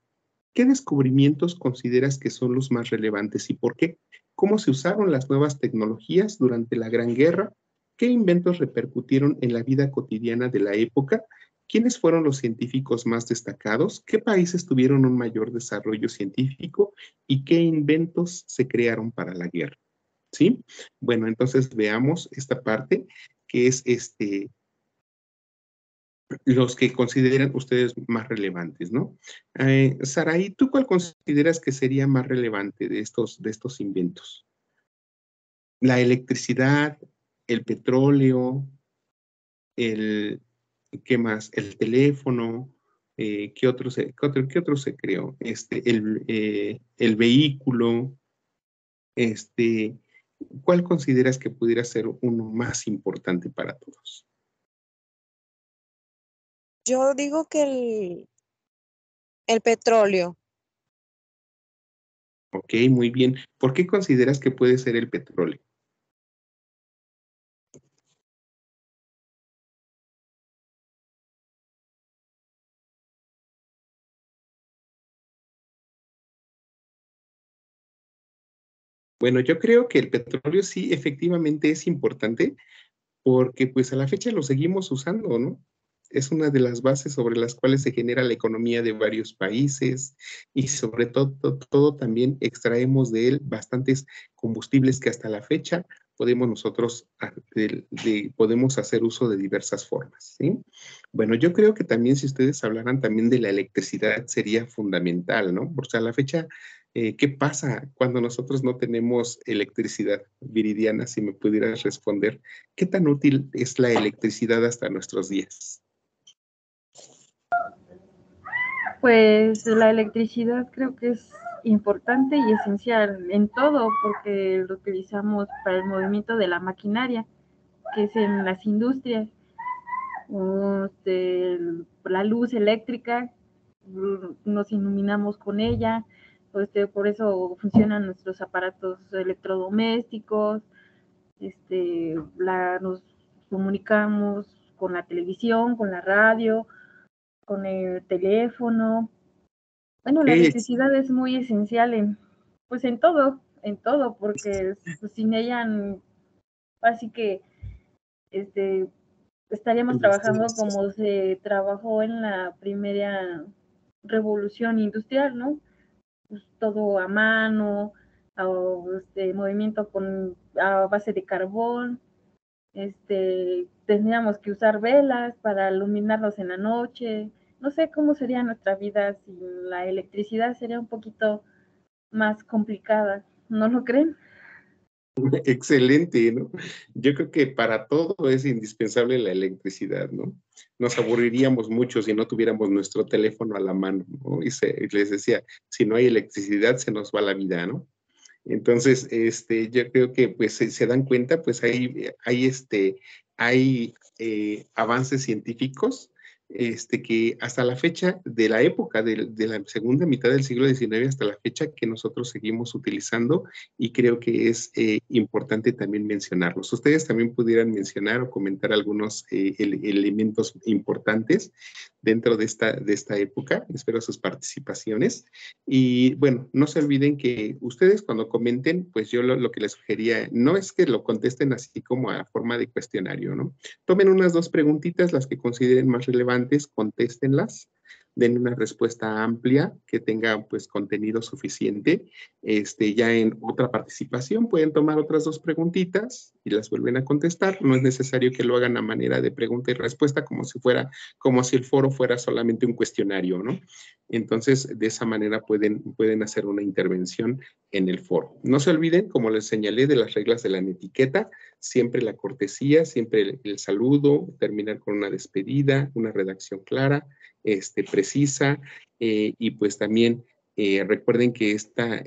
¿Qué descubrimientos consideras que son los más relevantes y por qué? ¿Cómo se usaron las nuevas tecnologías durante la Gran Guerra? ¿Qué inventos repercutieron en la vida cotidiana de la época? ¿Quiénes fueron los científicos más destacados? ¿Qué países tuvieron un mayor desarrollo científico? ¿Y qué inventos se crearon para la guerra? ¿Sí? Bueno, entonces veamos esta parte que es los que consideran ustedes más relevantes, ¿no? Saraí, ¿tú cuál consideras que sería más relevante de estos inventos? La electricidad, el petróleo, ¿qué más? El teléfono, qué otro se creó? El vehículo, este, ¿cuál consideras que pudiera ser uno más importante para todos? Yo digo que el petróleo. Ok, muy bien. ¿Por qué consideras que puede ser el petróleo? Bueno, yo creo que el petróleo sí efectivamente es importante porque pues a la fecha lo seguimos usando, ¿no? Es una de las bases sobre las cuales se genera la economía de varios países y sobre todo también extraemos de él bastantes combustibles que hasta la fecha podemos nosotros podemos hacer uso de diversas formas, ¿sí? Bueno, yo creo que también si ustedes hablaran también de la electricidad sería fundamental, ¿no? Porque a la fecha, ¿qué pasa cuando nosotros no tenemos electricidad? Viridiana, si me pudieras responder. ¿Qué tan útil es la electricidad hasta nuestros días? Pues la electricidad creo que es importante y esencial en todo porque lo utilizamos para el movimiento de la maquinaria, que es en las industrias. La luz eléctrica, nos iluminamos con ella, por eso funcionan nuestros aparatos electrodomésticos, nos comunicamos con la televisión, con la radio, con el teléfono. Bueno, la electricidad es muy esencial pues en todo, porque pues, sin ella, así que estaríamos trabajando como se trabajó en la primera revolución industrial, ¿no? Pues todo a mano, movimiento a base de carbón, tendríamos que usar velas para iluminarnos en la noche. No sé cómo sería nuestra vida sin la electricidad, sería un poquito más complicada, ¿no lo creen? Excelente, ¿no? Yo creo que para todo es indispensable la electricidad, ¿no? Nos aburriríamos mucho si no tuviéramos nuestro teléfono a la mano, ¿no? Y les decía, si no hay electricidad se nos va la vida, ¿no? Entonces, yo creo que pues se dan cuenta, pues hay avances científicos que hasta la fecha de la época de la segunda mitad del siglo XIX hasta la fecha que nosotros seguimos utilizando, y creo que es importante también mencionarlos. Ustedes también pudieran mencionar o comentar algunos elementos importantes dentro de esta época. Espero sus participaciones. Y bueno, no se olviden que ustedes cuando comenten, pues yo lo que les sugería, no es que lo contesten así como a forma de cuestionario, ¿no? Tomen unas 2 preguntitas, las que consideren más relevantes, contéstenlas, den una respuesta amplia que tenga pues contenido suficiente. Ya en otra participación pueden tomar otras 2 preguntitas y las vuelven a contestar. No es necesario que lo hagan a manera de pregunta y respuesta como si el foro fuera solamente un cuestionario, ¿no? Entonces, de esa manera pueden hacer una intervención en el foro. No se olviden, como les señalé, de las reglas de la etiqueta, siempre la cortesía, siempre el saludo, terminar con una despedida, una redacción clara, precisa, y pues también recuerden que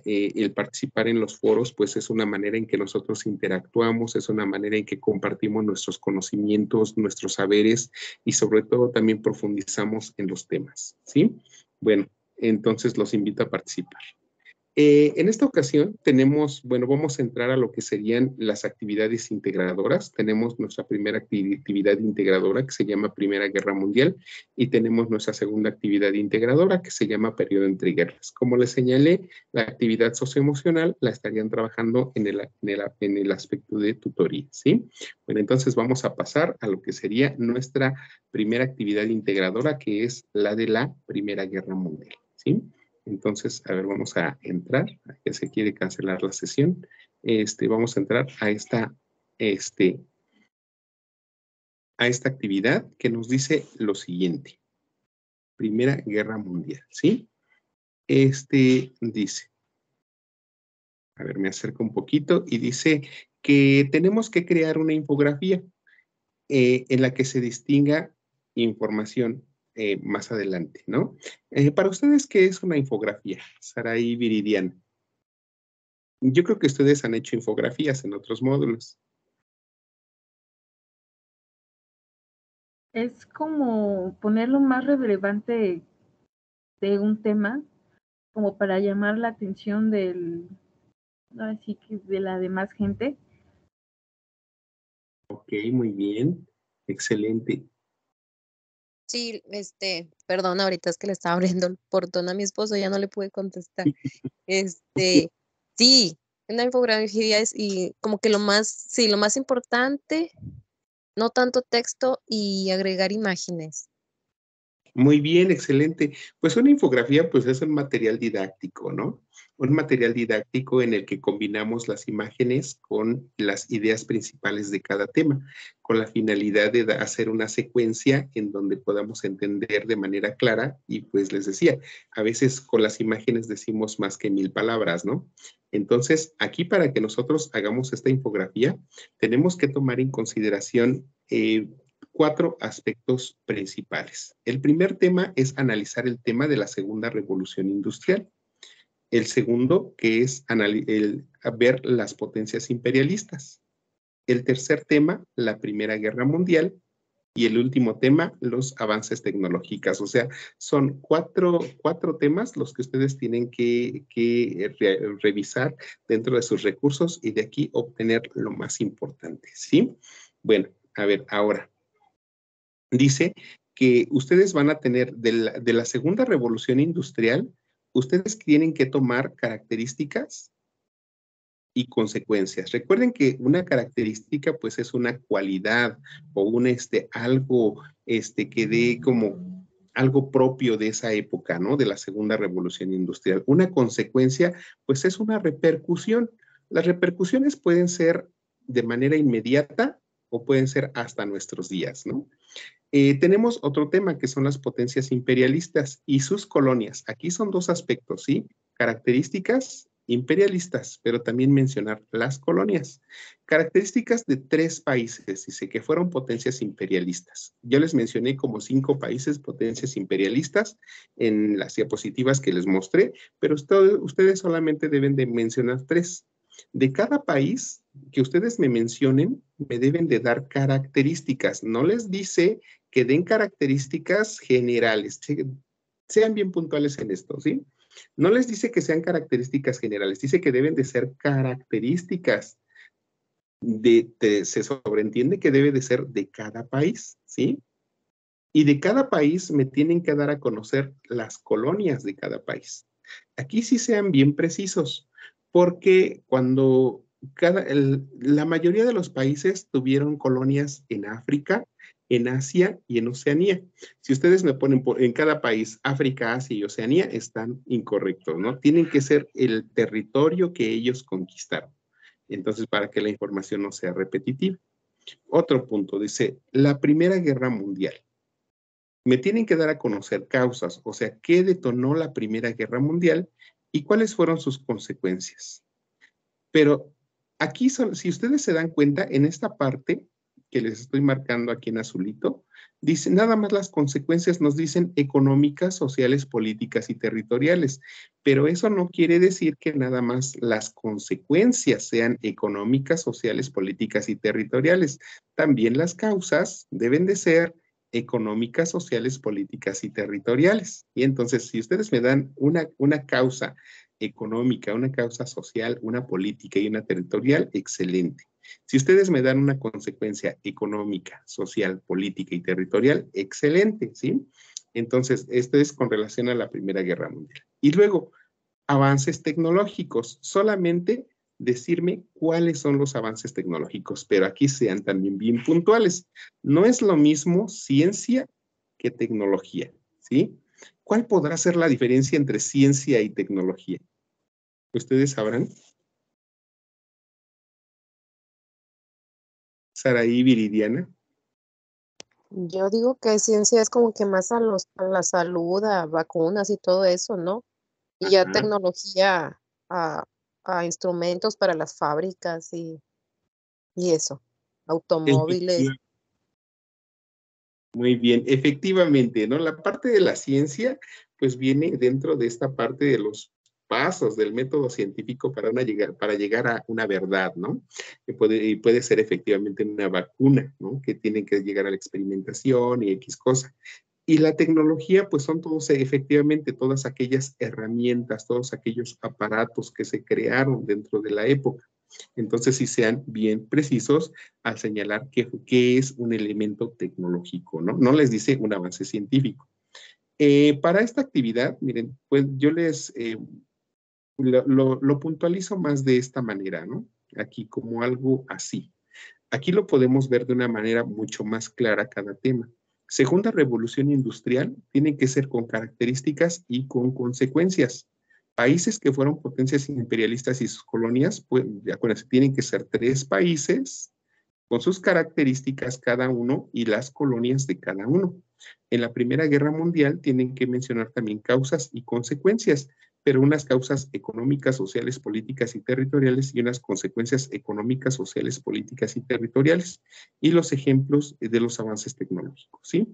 el participar en los foros pues es una manera en que nosotros interactuamos, es una manera en que compartimos nuestros conocimientos, nuestros saberes y sobre todo también profundizamos en los temas, ¿sí? Bueno, entonces los invito a participar. En esta ocasión vamos a entrar a lo que serían las actividades integradoras. Tenemos nuestra primera actividad integradora que se llama Primera Guerra Mundial y tenemos nuestra segunda actividad integradora que se llama Periodo entre Guerras. Como les señalé, la actividad socioemocional la estarían trabajando en el aspecto de tutoría, ¿sí? Bueno, entonces vamos a pasar a lo que sería nuestra primera actividad integradora, que es la de la Primera Guerra Mundial, ¿sí? Entonces, a ver, vamos a entrar. Ya se quiere cancelar la sesión. Vamos a entrar a esta actividad que nos dice lo siguiente. Primera Guerra Mundial, ¿sí? Dice, a ver, me acerco un poquito y dice que tenemos que crear una infografía en la que se distinga información más adelante, ¿no? Para ustedes, ¿qué es una infografía? Saraí Viridiana. Yo creo que ustedes han hecho infografías en otros módulos. Es como poner lo más relevante de un tema, como para llamar la atención así que de la demás gente. Ok, muy bien. Excelente. Sí, perdón, ahorita es que le estaba abriendo el portón a mi esposo, ya no le pude contestar. Sí, una infografía es y como que lo más importante, no tanto texto y agregar imágenes. Muy bien, excelente. Pues una infografía, pues es un material didáctico, ¿no? Un material didáctico en el que combinamos las imágenes con las ideas principales de cada tema, con la finalidad de hacer una secuencia en donde podamos entender de manera clara. Y pues les decía, a veces con las imágenes decimos más que 1000 palabras, ¿no? Entonces, aquí para que nosotros hagamos esta infografía, tenemos que tomar en consideración 4 aspectos principales. El primer tema es analizar el tema de la segunda revolución industrial. El segundo, que es ver las potencias imperialistas. El tercer tema, la Primera Guerra Mundial. Y el último tema, los avances tecnológicos. O sea, son cuatro temas los que ustedes tienen que revisar dentro de sus recursos y de aquí obtener lo más importante, ¿sí? Bueno, a ver, ahora. Dice que ustedes van a tener de la segunda revolución industrial, ustedes tienen que tomar características y consecuencias. Recuerden que una característica pues es una cualidad o algo que dé como algo propio de esa época, ¿no? De la segunda revolución industrial. Una consecuencia pues es una repercusión. Las repercusiones pueden ser de manera inmediata o pueden ser hasta nuestros días, ¿no? Tenemos otro tema que son las potencias imperialistas y sus colonias. Aquí son 2 aspectos, ¿sí? Características imperialistas, pero también mencionar las colonias. Características de 3 países, dice que fueron potencias imperialistas. Yo les mencioné como 5 países potencias imperialistas en las diapositivas que les mostré, pero ustedes solamente deben de mencionar 3. De cada país que ustedes me mencionen, me deben de dar características. No les dice que den características generales. Sean bien puntuales en esto, ¿sí? No les dice que sean características generales, dice que deben de ser características. Se sobreentiende que debe de ser de cada país, ¿sí? Y de cada país me tienen que dar a conocer las colonias de cada país. Aquí sí sean bien precisos, porque cuando la mayoría de los países tuvieron colonias en África, en Asia y en Oceanía. Si ustedes me ponen en cada país África, Asia y Oceanía, están incorrectos, ¿no? Tienen que ser el territorio que ellos conquistaron. Entonces, para que la información no sea repetitiva. Otro punto, dice, la Primera Guerra Mundial. Me tienen que dar a conocer causas, o sea, qué detonó la Primera Guerra Mundial y cuáles fueron sus consecuencias. Pero aquí, si ustedes se dan cuenta, en esta parte que les estoy marcando aquí en azulito, dice, nada más las consecuencias nos dicen económicas, sociales, políticas y territoriales, pero eso no quiere decir que nada más las consecuencias sean económicas, sociales, políticas y territoriales. También las causas deben de ser económicas, sociales, políticas y territoriales. Y entonces, si ustedes me dan una causa económica, una causa social, una política y una territorial, excelente. Si ustedes me dan una consecuencia económica, social, política y territorial, excelente, ¿sí? Entonces, esto es con relación a la Primera Guerra Mundial. Y luego, avances tecnológicos. Solamente decirme cuáles son los avances tecnológicos, pero aquí sean también bien puntuales. No es lo mismo ciencia que tecnología, ¿sí? ¿Cuál podrá ser la diferencia entre ciencia y tecnología? ¿Ustedes sabrán? Saraí, Viridiana. Yo digo que ciencia es como que más a la salud, a vacunas y todo eso, ¿no? Y ya Ajá. tecnología a, a instrumentos para las fábricas y eso, automóviles. Muy bien, efectivamente, ¿no? La parte de la ciencia, pues viene dentro de esta parte de los pasos del método científico para llegar a una verdad, ¿no? Y puede ser efectivamente una vacuna, ¿no? Que tiene que llegar a la experimentación y X cosa. Y la tecnología, pues son todos, efectivamente, todas aquellas herramientas, todos aquellos aparatos que se crearon dentro de la época. Entonces, sí sean bien precisos al señalar qué es un elemento tecnológico, ¿no? No les dice un avance científico. Para esta actividad, miren, pues yo lo puntualizo más de esta manera, ¿no? Aquí como algo así. Aquí lo podemos ver de una manera mucho más clara cada tema. Segunda revolución industrial tiene que ser con características y con consecuencias. Países que fueron potencias imperialistas y sus colonias, pues, acuérdense, tienen que ser 3 países con sus características cada uno y las colonias de cada uno. En la Primera Guerra Mundial tienen que mencionar también causas y consecuencias, pero unas causas económicas, sociales, políticas y territoriales y unas consecuencias económicas, sociales, políticas y territoriales. Y los ejemplos de los avances tecnológicos, ¿sí?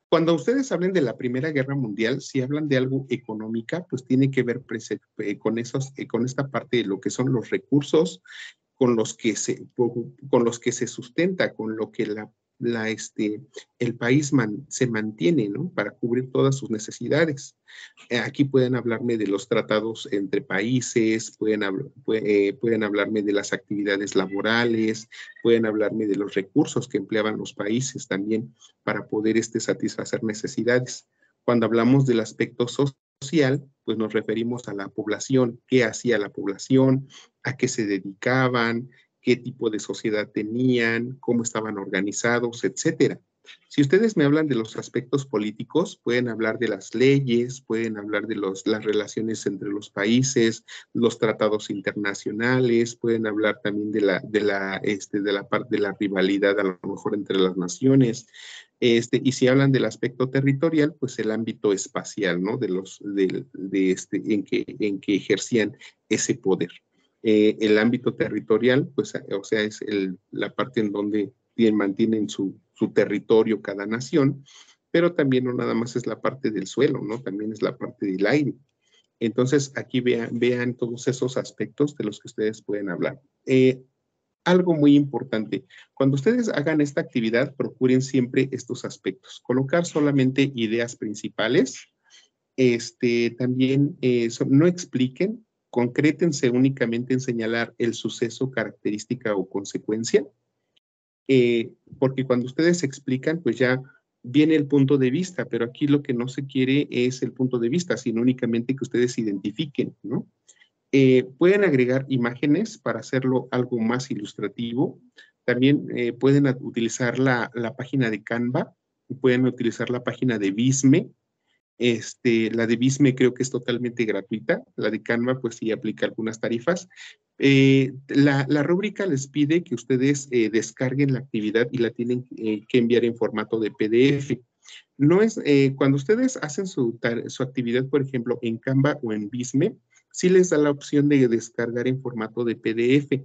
Cuando ustedes hablen de la Primera Guerra Mundial, si hablan de algo económica, pues tiene que ver con esta parte de lo que son los recursos con los que se sustenta, con lo que el país se mantiene, ¿no? Para cubrir todas sus necesidades. Aquí pueden hablarme de los tratados entre países, pueden hablarme de las actividades laborales, pueden hablarme de los recursos que empleaban los países también para poder satisfacer necesidades. Cuando hablamos del aspecto social, pues nos referimos a la población, qué hacía la población, a qué se dedicaban, qué tipo de sociedad tenían, cómo estaban organizados, etcétera. Si ustedes me hablan de los aspectos políticos, pueden hablar de las leyes, pueden hablar de las relaciones entre los países, los tratados internacionales, pueden hablar también de la parte de la rivalidad a lo mejor entre las naciones. Y si hablan del aspecto territorial, pues el ámbito espacial, ¿no? En que ejercían ese poder. El ámbito territorial, pues, o sea, es la parte en donde mantienen su territorio cada nación, pero también no nada más es la parte del suelo, ¿no? También es la parte del aire. Entonces, aquí vean todos esos aspectos de los que ustedes pueden hablar. Algo muy importante, cuando ustedes hagan esta actividad, procuren siempre estos aspectos. Colocar solamente ideas principales. También no expliquen, concrétense únicamente en señalar el suceso, característica o consecuencia. Porque cuando ustedes explican, pues ya viene el punto de vista, pero aquí lo que no se quiere es el punto de vista, sino únicamente que ustedes identifiquen, ¿no? Pueden agregar imágenes para hacerlo algo más ilustrativo. También pueden utilizar la página de Canva, pueden utilizar la página de Visme. La de Visme creo que es totalmente gratuita, la de Canva pues sí aplica algunas tarifas. La rúbrica les pide que ustedes descarguen la actividad y la tienen que enviar en formato de PDF. No es, cuando ustedes hacen su actividad, por ejemplo, en Canva o en Visme, sí les da la opción de descargar en formato de PDF.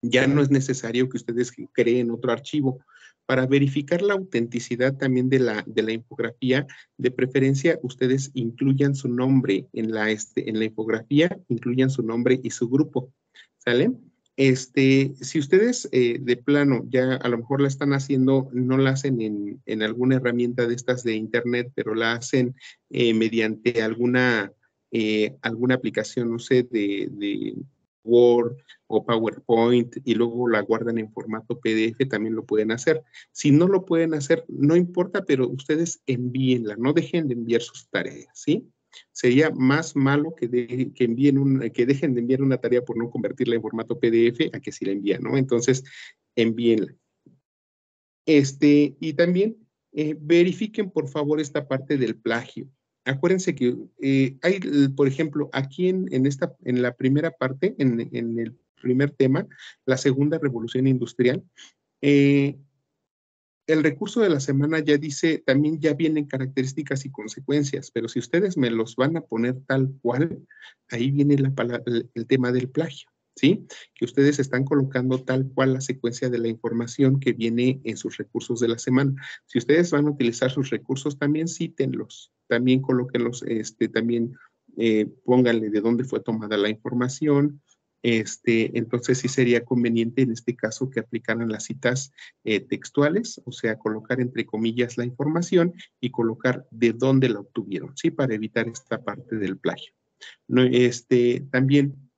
Ya no es necesario que ustedes creen otro archivo. Para verificar la autenticidad también de la infografía, de preferencia ustedes incluyan su nombre en la infografía, incluyan su nombre y su grupo, ¿sale? Si ustedes de plano ya a lo mejor la están haciendo, no la hacen en alguna herramienta de estas de internet, pero la hacen mediante alguna aplicación, no sé, de Word o PowerPoint y luego la guardan en formato PDF, también lo pueden hacer. Si no lo pueden hacer, no importa, pero ustedes envíenla, no dejen de enviar sus tareas, ¿sí? Sería más malo que dejen de enviar una tarea por no convertirla en formato PDF a que si la envían, ¿no? Entonces, envíenla. Y también verifiquen, por favor, esta parte del plagio. Acuérdense que hay, por ejemplo, aquí en la primera parte, en el primer tema, la segunda revolución industrial, el recurso de la semana ya dice, también ya vienen características y consecuencias, pero si ustedes me los van a poner tal cual, ahí viene el tema del plagio, ¿sí? Que ustedes están colocando tal cual la secuencia de la información que viene en sus recursos de la semana. Si ustedes van a utilizar sus recursos, también cítenlos, también colóquenlos, también pónganle de dónde fue tomada la información. Entonces sí sería conveniente en este caso que aplicaran las citas textuales, o sea, colocar entre comillas la información y colocar de dónde la obtuvieron, ¿sí? Para evitar esta parte del plagio. No, también,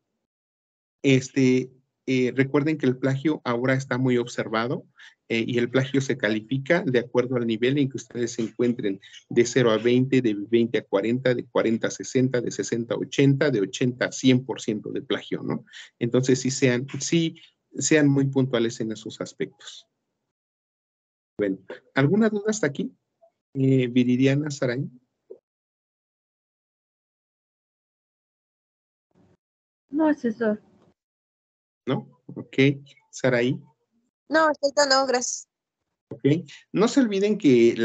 recuerden que el plagio ahora está muy observado y el plagio se califica de acuerdo al nivel en que ustedes se encuentren, de 0 a 20, de 20 a 40, de 40 a 60, de 60 a 80, de 80 a 100% de plagio, ¿no? Entonces sí sean muy puntuales en esos aspectos. Bueno, ¿alguna duda hasta aquí? Viridiana, Saray. No, asesor. ¿No? Ok. Saray. No, ahorita no, gracias. Ok. No se olviden que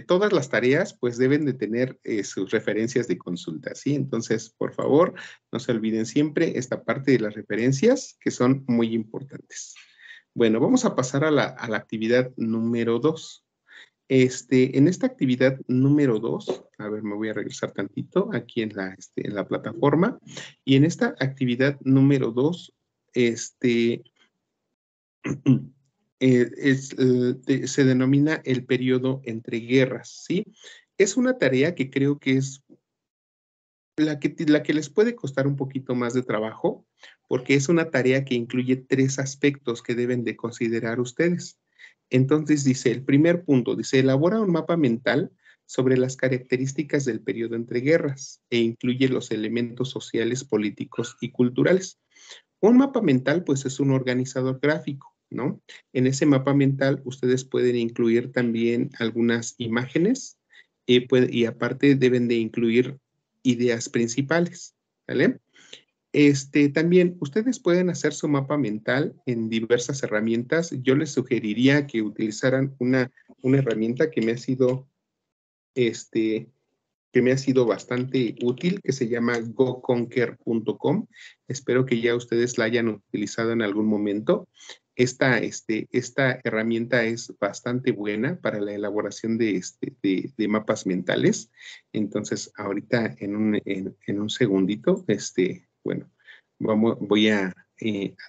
todas las tareas pues deben de tener sus referencias de consulta, ¿sí? Entonces, por favor, no se olviden siempre esta parte de las referencias que son muy importantes. Bueno, vamos a pasar a la actividad número 2. En esta actividad número 2, a ver, me voy a regresar tantito aquí en la plataforma, y en esta actividad número 2, se denomina el periodo entre guerras, ¿sí? Es una tarea que creo que es la que les puede costar un poquito más de trabajo, porque es una tarea que incluye 3 aspectos que deben de considerar ustedes. Entonces dice, el primer punto, dice, elabora un mapa mental sobre las características del periodo entre guerras e incluye los elementos sociales, políticos y culturales. Un mapa mental, pues, es un organizador gráfico, ¿no? En ese mapa mental ustedes pueden incluir también algunas imágenes y aparte deben de incluir ideas principales, ¿vale? También ustedes pueden hacer su mapa mental en diversas herramientas. Yo les sugeriría que utilizaran una herramienta que me ha sido, bastante útil, que se llama goconquer.com. Espero que ya ustedes la hayan utilizado en algún momento. esta herramienta es bastante buena para la elaboración de mapas mentales. Entonces, ahorita en un segundito, bueno, voy a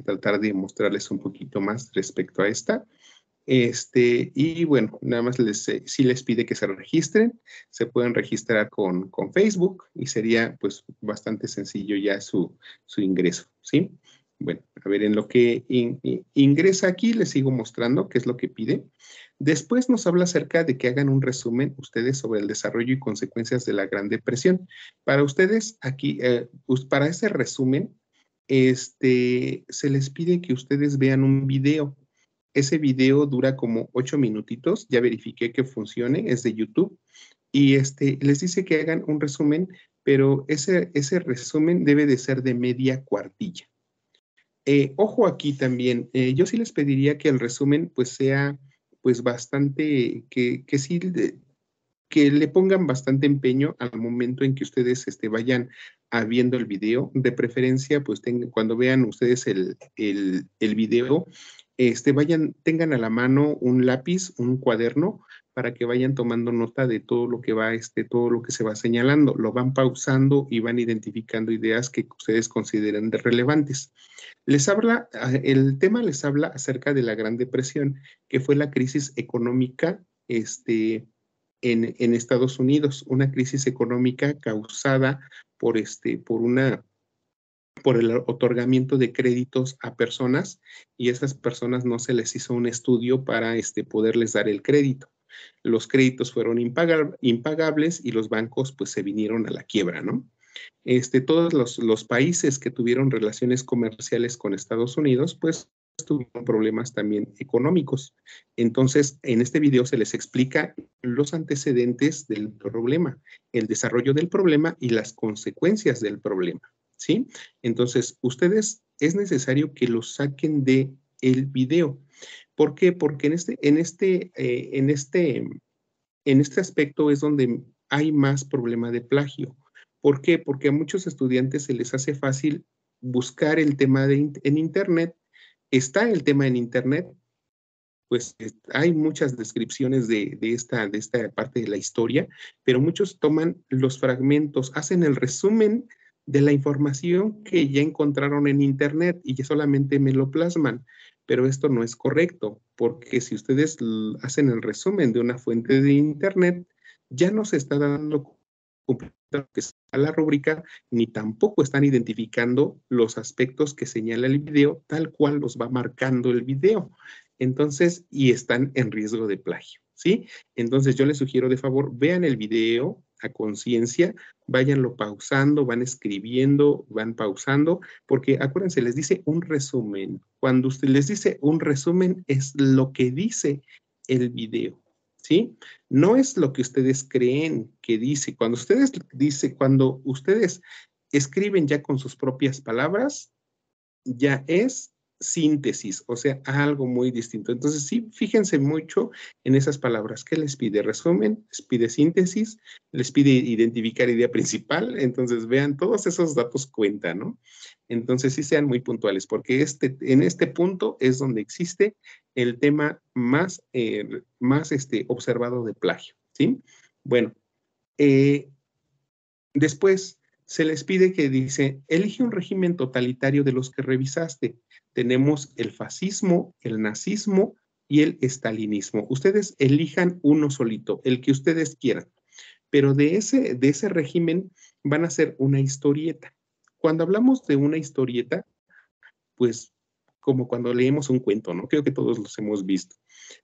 tratar de mostrarles un poquito más respecto a esta. Y bueno, nada más sí les pide que se registren, se pueden registrar con Facebook y sería pues bastante sencillo ya su ingreso, ¿sí? Bueno, a ver, en lo que ingresa aquí les sigo mostrando qué es lo que pide. Después nos habla acerca de que hagan un resumen ustedes sobre el desarrollo y consecuencias de la Gran Depresión. Para ustedes aquí, pues, para ese resumen, se les pide que ustedes vean un video. Ese video dura como 8 minutitos, ya verifiqué que funcione, es de YouTube, y les dice que hagan un resumen, pero ese resumen debe de ser de media cuartilla. Ojo aquí también, yo sí les pediría que el resumen pues sea pues bastante, que sí, que le pongan bastante empeño al momento en que ustedes vayan viendo el video. De preferencia, pues cuando vean ustedes el video, tengan a la mano un lápiz, un cuaderno, para que vayan tomando nota de todo lo que va, todo lo que se va señalando. Lo van pausando y van identificando ideas que ustedes consideren relevantes. El tema les habla acerca de la Gran Depresión, que fue la crisis económica, en Estados Unidos, una crisis económica causada por el otorgamiento de créditos a personas, y a esas personas no se les hizo un estudio para poderles dar el crédito. Los créditos fueron impagables y los bancos pues se vinieron a la quiebra, ¿no? Todos los países que tuvieron relaciones comerciales con Estados Unidos, pues tuvieron problemas también económicos. Entonces, en este video se les explica los antecedentes del problema, el desarrollo del problema y las consecuencias del problema, ¿sí? Entonces, ustedes es necesario que los saquen de el video. ¿Por qué? Porque en este aspecto es donde hay más problema de plagio. ¿Por qué? Porque a muchos estudiantes se les hace fácil buscar el tema en Internet. Está el tema en Internet, pues hay muchas descripciones de esta parte de la historia, pero muchos toman los fragmentos, hacen el resumen de la información que ya encontraron en Internet y ya solamente me lo plasman. Pero esto no es correcto, porque si ustedes hacen el resumen de una fuente de Internet, ya no se está dando cumplimiento a lo que está la rúbrica, ni tampoco están identificando los aspectos que señala el video, tal cual los va marcando el video. Entonces, y están en riesgo de plagio, ¿sí? Entonces, yo les sugiero de favor, vean el video a conciencia, váyanlo pausando, van escribiendo, van pausando, porque acuérdense, les dice un resumen. Cuando usted les dice un resumen, es lo que dice el video, ¿sí? No es lo que ustedes creen que dice. Cuando ustedes escriben ya con sus propias palabras, ya es síntesis, o sea, algo muy distinto. Entonces, sí, fíjense mucho en esas palabras. ¿Qué les pide? Resumen, les pide síntesis, les pide identificar idea principal. Entonces, vean, todos esos datos cuentan, ¿no? Entonces, sí sean muy puntuales, porque en este punto es donde existe el tema más observado de plagio, ¿sí? Bueno, después se les pide que dice, elige un régimen totalitario de los que revisaste. Tenemos el fascismo, el nazismo y el estalinismo. Ustedes elijan uno solito, el que ustedes quieran. Pero de ese régimen van a hacer una historieta. Cuando hablamos de una historieta, pues como cuando leemos un cuento, ¿no? Creo que todos los hemos visto.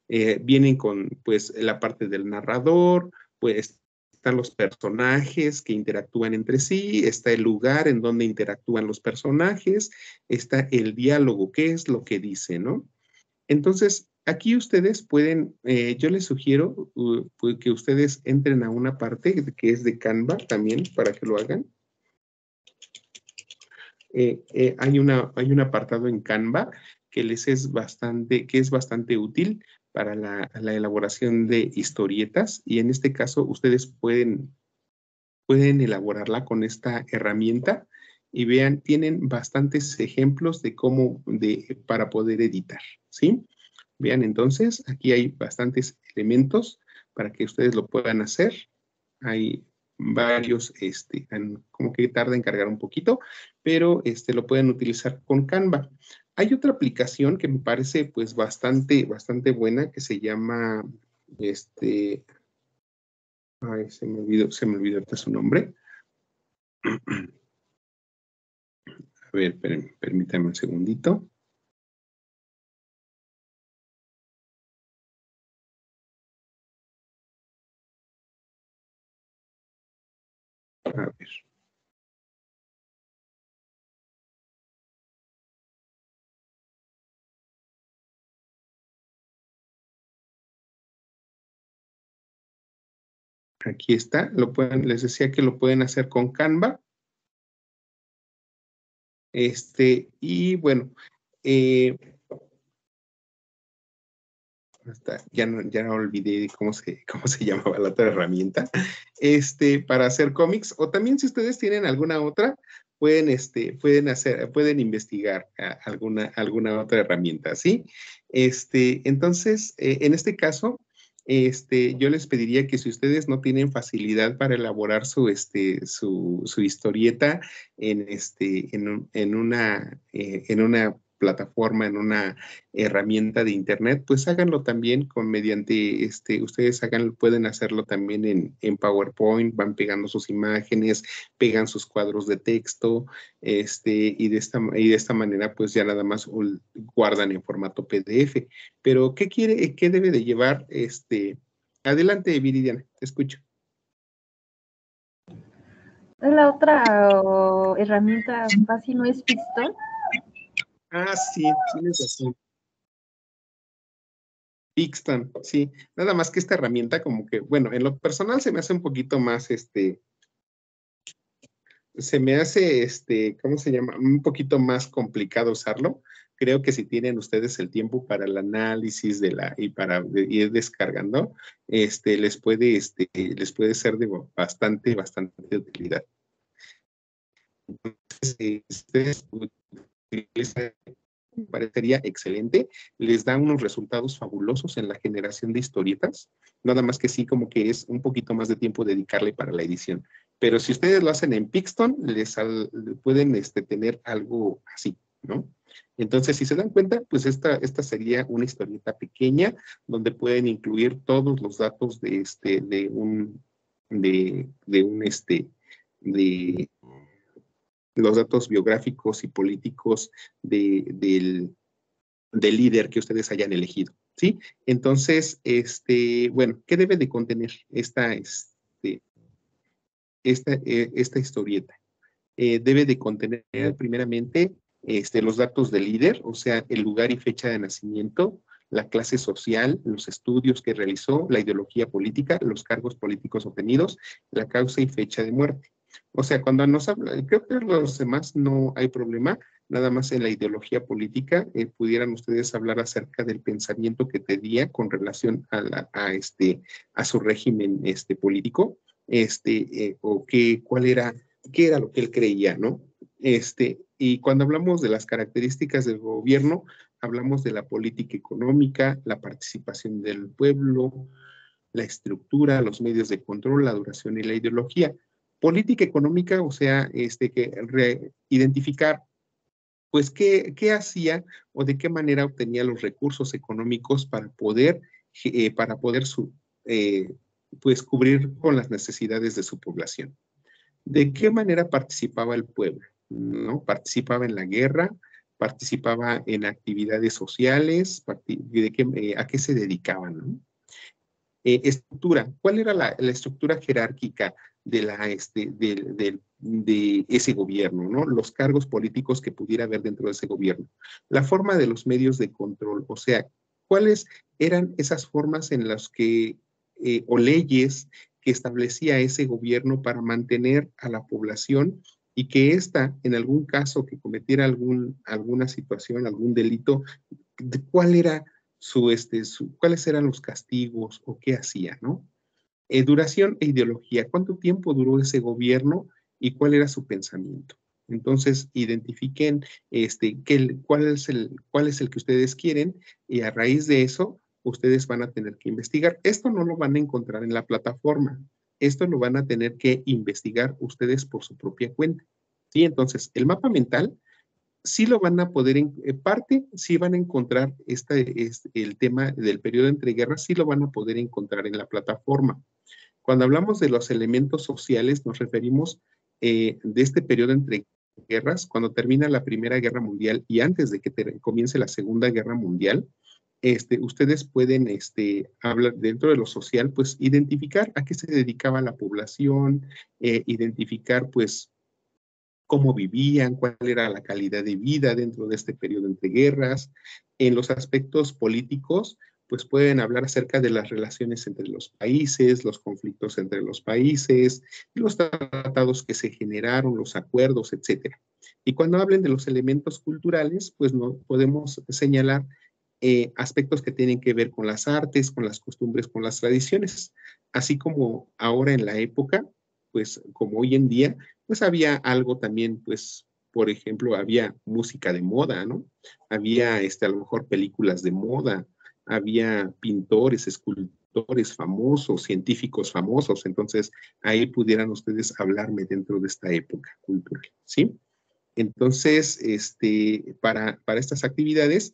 Vienen con, pues, la parte del narrador, pues, están los personajes que interactúan entre sí, está el lugar en donde interactúan los personajes, está el diálogo, qué es lo que dice, ¿no? Entonces, aquí ustedes pueden, yo les sugiero pues, que ustedes entren a una parte que es de Canva también para que lo hagan. Hay un apartado en Canva que es bastante útil para la elaboración de historietas, y en este caso ustedes pueden elaborarla con esta herramienta y vean, tienen bastantes ejemplos de para poder editar, ¿sí? Vean, entonces, aquí hay bastantes elementos para que ustedes lo puedan hacer. Hay varios, como que tarda en cargar un poquito, pero lo pueden utilizar con Canva. Hay otra aplicación que me parece pues bastante buena que se llama, ay, se me olvidó ahorita su nombre. A ver, permítanme un segundito. A ver. Aquí está, les decía que lo pueden hacer con Canva. Y bueno, ya no olvidé cómo se llamaba la otra herramienta, para hacer cómics, o también si ustedes tienen alguna otra, pueden investigar alguna otra herramienta, ¿sí? Entonces, en este caso, yo les pediría que si ustedes no tienen facilidad para elaborar su historieta en una plataforma, en una herramienta de internet, pues háganlo también ustedes pueden hacerlo también en PowerPoint, van pegando sus imágenes, pegan sus cuadros de texto, y de esta manera pues ya nada más guardan en formato PDF. Pero, ¿qué debe de llevar? Adelante, Viridiana, te escucho. La otra herramienta fácil no es Pixton. Ah, sí, tienes razón. Pixton, sí. Nada más que esta herramienta como que, bueno, en lo personal se me hace un poquito más, se me hace, ¿cómo se llama? Un poquito más complicado usarlo. Creo que si tienen ustedes el tiempo para el análisis y para ir descargando, les puede ser de bastante utilidad. Entonces, ustedes utilizan, me parecería excelente, les da unos resultados fabulosos en la generación de historietas, nada más que sí, como que es un poquito más de tiempo dedicarle para la edición. Pero si ustedes lo hacen en Pixton, pueden tener algo así, ¿no? Entonces, si se dan cuenta, pues esta sería una historieta pequeña donde pueden incluir todos los datos de los datos biográficos y políticos del líder que ustedes hayan elegido, ¿sí? Entonces, bueno, ¿qué debe de contener esta historieta? Debe de contener primeramente los datos del líder, o sea, el lugar y fecha de nacimiento, la clase social, los estudios que realizó, la ideología política, los cargos políticos obtenidos, la causa y fecha de muerte. O sea, cuando nos habla, creo que los demás no hay problema, nada más en la ideología política, pudieran ustedes hablar acerca del pensamiento que tenía con relación a su régimen político, o qué era lo que él creía, ¿no? Y cuando hablamos de las características del gobierno, hablamos de la política económica, la participación del pueblo, la estructura, los medios de control, la duración y la ideología. Política económica, o sea, identificar, pues, qué hacía o de qué manera obtenía los recursos económicos para poder pues, cubrir con las necesidades de su población. ¿De qué manera participaba el pueblo? ¿No? Participaba en la guerra, participaba en actividades sociales, ¿a qué se dedicaban? ¿No? Estructura, ¿cuál era la estructura jerárquica de ese gobierno, ¿no? Los cargos políticos que pudiera haber dentro de ese gobierno. La forma de los medios de control, o sea, ¿cuáles eran esas formas en las que, o leyes que establecía ese gobierno para mantener a la población y que ésta, en algún caso que cometiera alguna situación, algún delito, ¿cuál era cuáles eran los castigos o qué hacía, ¿no? Duración e ideología. ¿Cuánto tiempo duró ese gobierno y cuál era su pensamiento? Entonces, identifiquen cuál es el que ustedes quieren y a raíz de eso, ustedes van a tener que investigar. Esto no lo van a encontrar en la plataforma. Esto lo van a tener que investigar ustedes por su propia cuenta. ¿Sí? Entonces, el mapa mental sí lo van a poder, en parte, sí van a encontrar el tema del periodo entre guerras, sí lo van a poder encontrar en la plataforma. Cuando hablamos de los elementos sociales, nos referimos de este periodo entre guerras, cuando termina la Primera Guerra Mundial y antes de que comience la Segunda Guerra Mundial, ustedes pueden hablar dentro de lo social, pues identificar a qué se dedicaba la población, identificar pues cómo vivían, cuál era la calidad de vida dentro de este periodo entre guerras. En los aspectos políticos, pues pueden hablar acerca de las relaciones entre los países, los conflictos entre los países, los tratados que se generaron, los acuerdos, etcétera. Y cuando hablen de los elementos culturales, pues no podemos señalar aspectos que tienen que ver con las artes, con las costumbres, con las tradiciones, así como ahora en la época, pues como hoy en día, pues había algo también, pues, por ejemplo, había música de moda, ¿no? Había, a lo mejor películas de moda, había pintores, escultores famosos, científicos famosos, entonces ahí pudieran ustedes hablarme dentro de esta época cultural, ¿sí? Entonces, para estas actividades,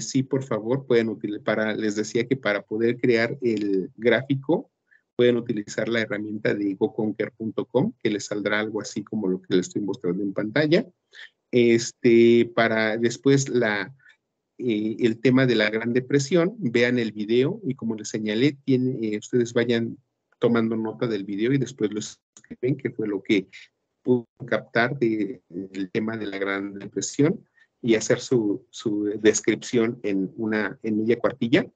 sí, por favor, pueden utilizar, les decía que para poder crear el gráfico, pueden utilizar la herramienta de goconquer.com, que les saldrá algo así como lo que les estoy mostrando en pantalla. Para después el tema de la Gran Depresión, vean el video y como les señalé, ustedes vayan tomando nota del video y después lo escriben, que fue lo que pudo captar del tema de la Gran Depresión y hacer su descripción en media cuartilla,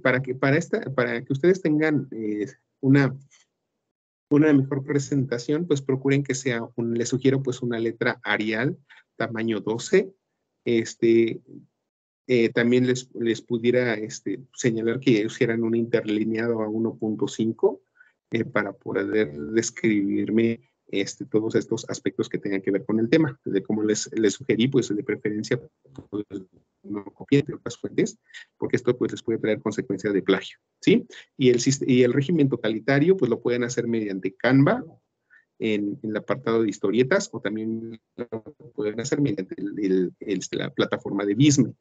para que ustedes tengan una mejor presentación, pues procuren que sea, les sugiero pues una letra Arial, tamaño 12, también les pudiera señalar que hicieran un interlineado a 1.5 para poder describirme todos estos aspectos que tengan que ver con el tema. De como les sugerí, pues de preferencia pues, no copien de otras fuentes, porque esto pues les puede traer consecuencias de plagio, ¿sí? Y el régimen totalitario pues lo pueden hacer mediante Canva, en el apartado de historietas, o también lo pueden hacer mediante la plataforma de Visme.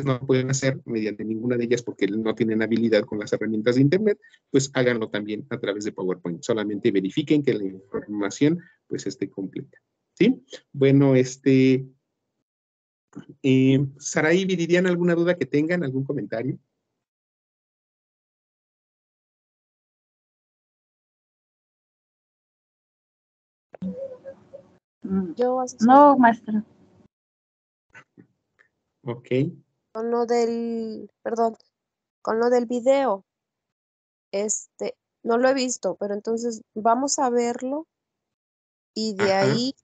No pueden hacer mediante ninguna de ellas porque no tienen habilidad con las herramientas de Internet, pues háganlo también a través de PowerPoint. Solamente verifiquen que la información pues esté completa. ¿Sí? Bueno, Saraí, ¿dirían alguna duda que tengan, algún comentario? Yo No, maestra. Ok. con lo del, perdón, con lo del video, no lo he visto, pero entonces vamos a verlo y de Ajá. ahí,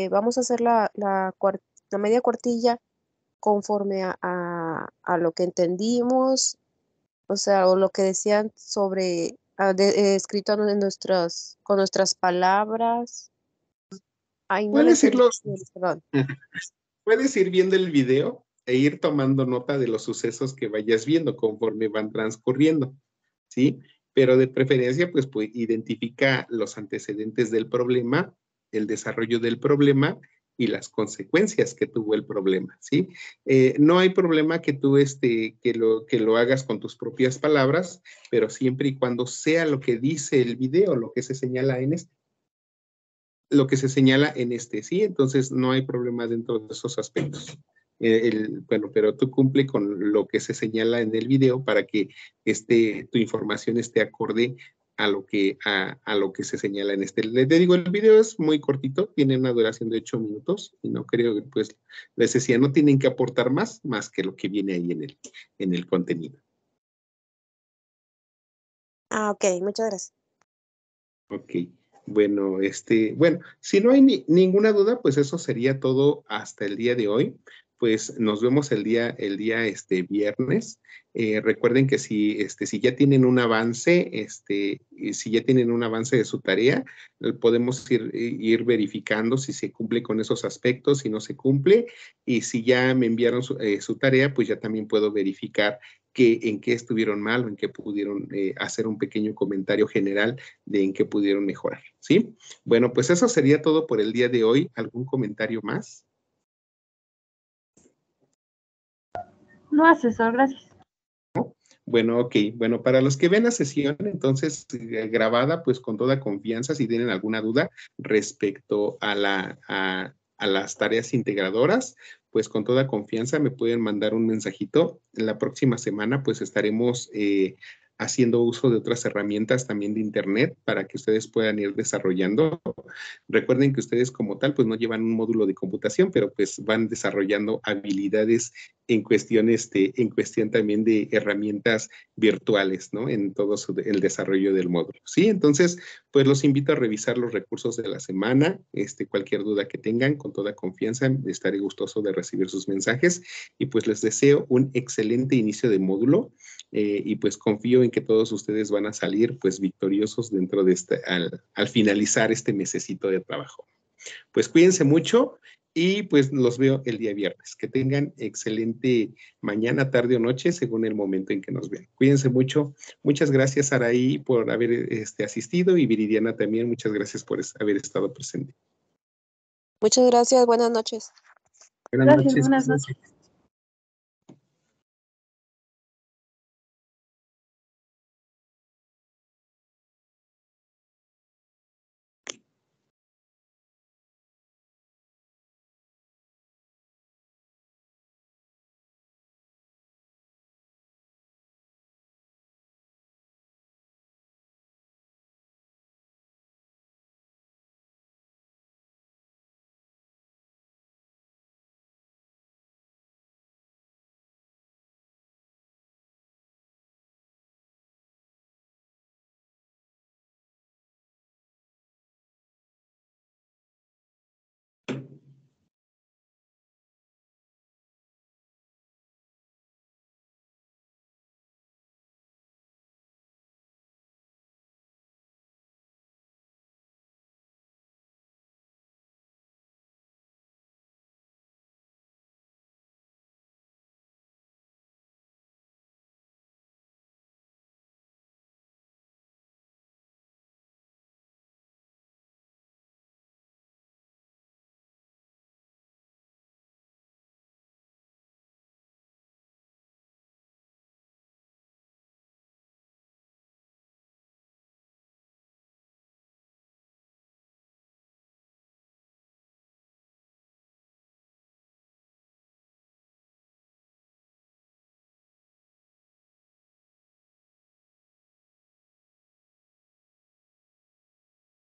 vamos a hacer la media cuartilla conforme a lo que entendimos, o sea, o lo que decían sobre, escrito con nuestras palabras. Ay, no le Puedes entendí, irlo, perdón. puedes ir viendo el video e ir tomando nota de los sucesos que vayas viendo conforme van transcurriendo, ¿sí? Pero de preferencia, pues identifica los antecedentes del problema, el desarrollo del problema y las consecuencias que tuvo el problema, ¿sí? No hay problema que tú que lo hagas con tus propias palabras, pero siempre y cuando sea lo que dice el video, lo que se señala en ¿sí? Entonces no hay problema dentro de esos aspectos. Bueno, pero tú cumple con lo que se señala en el video para que tu información esté acorde a lo que se señala en Le digo, el video es muy cortito, tiene una duración de 8 minutos y no creo que, pues, les decía, no tienen que aportar más que lo que viene ahí en el contenido. Ah, ok, muchas gracias. Ok. Bueno, bueno, si no hay ninguna duda, pues eso sería todo hasta el día de hoy. pues nos vemos el día viernes. Recuerden que si ya tienen un avance, si ya tienen un avance de su tarea, podemos ir verificando si se cumple con esos aspectos, si no se cumple, y si ya me enviaron su tarea, pues ya también puedo verificar en qué estuvieron mal o en qué pudieron hacer un pequeño comentario general de en qué pudieron mejorar, ¿sí? Bueno, pues eso sería todo por el día de hoy. ¿Algún comentario más? No, asesor, gracias. Bueno, ok. Bueno, para los que ven la sesión, entonces, grabada, pues con toda confianza, si tienen alguna duda respecto a las tareas integradoras, pues con toda confianza me pueden mandar un mensajito. La próxima semana, pues estaremos haciendo uso de otras herramientas también de Internet para que ustedes puedan ir desarrollando. Recuerden que ustedes como tal, pues no llevan un módulo de computación, pero pues van desarrollando habilidades en cuestión también de herramientas virtuales, ¿no? En todo el desarrollo del módulo, ¿sí? Entonces, pues los invito a revisar los recursos de la semana. Cualquier duda que tengan, con toda confianza, estaré gustoso de recibir sus mensajes y pues les deseo un excelente inicio de módulo y pues confío en que todos ustedes van a salir pues victoriosos dentro de al finalizar este mesecito de trabajo. Pues cuídense mucho y pues los veo el día viernes. Que tengan excelente mañana, tarde o noche, según el momento en que nos vean. Cuídense mucho. Muchas gracias, Araí, por haber asistido y Viridiana también. Muchas gracias por haber estado presente. Muchas gracias, buenas noches. Buenas Gracias, noches. buenas noches.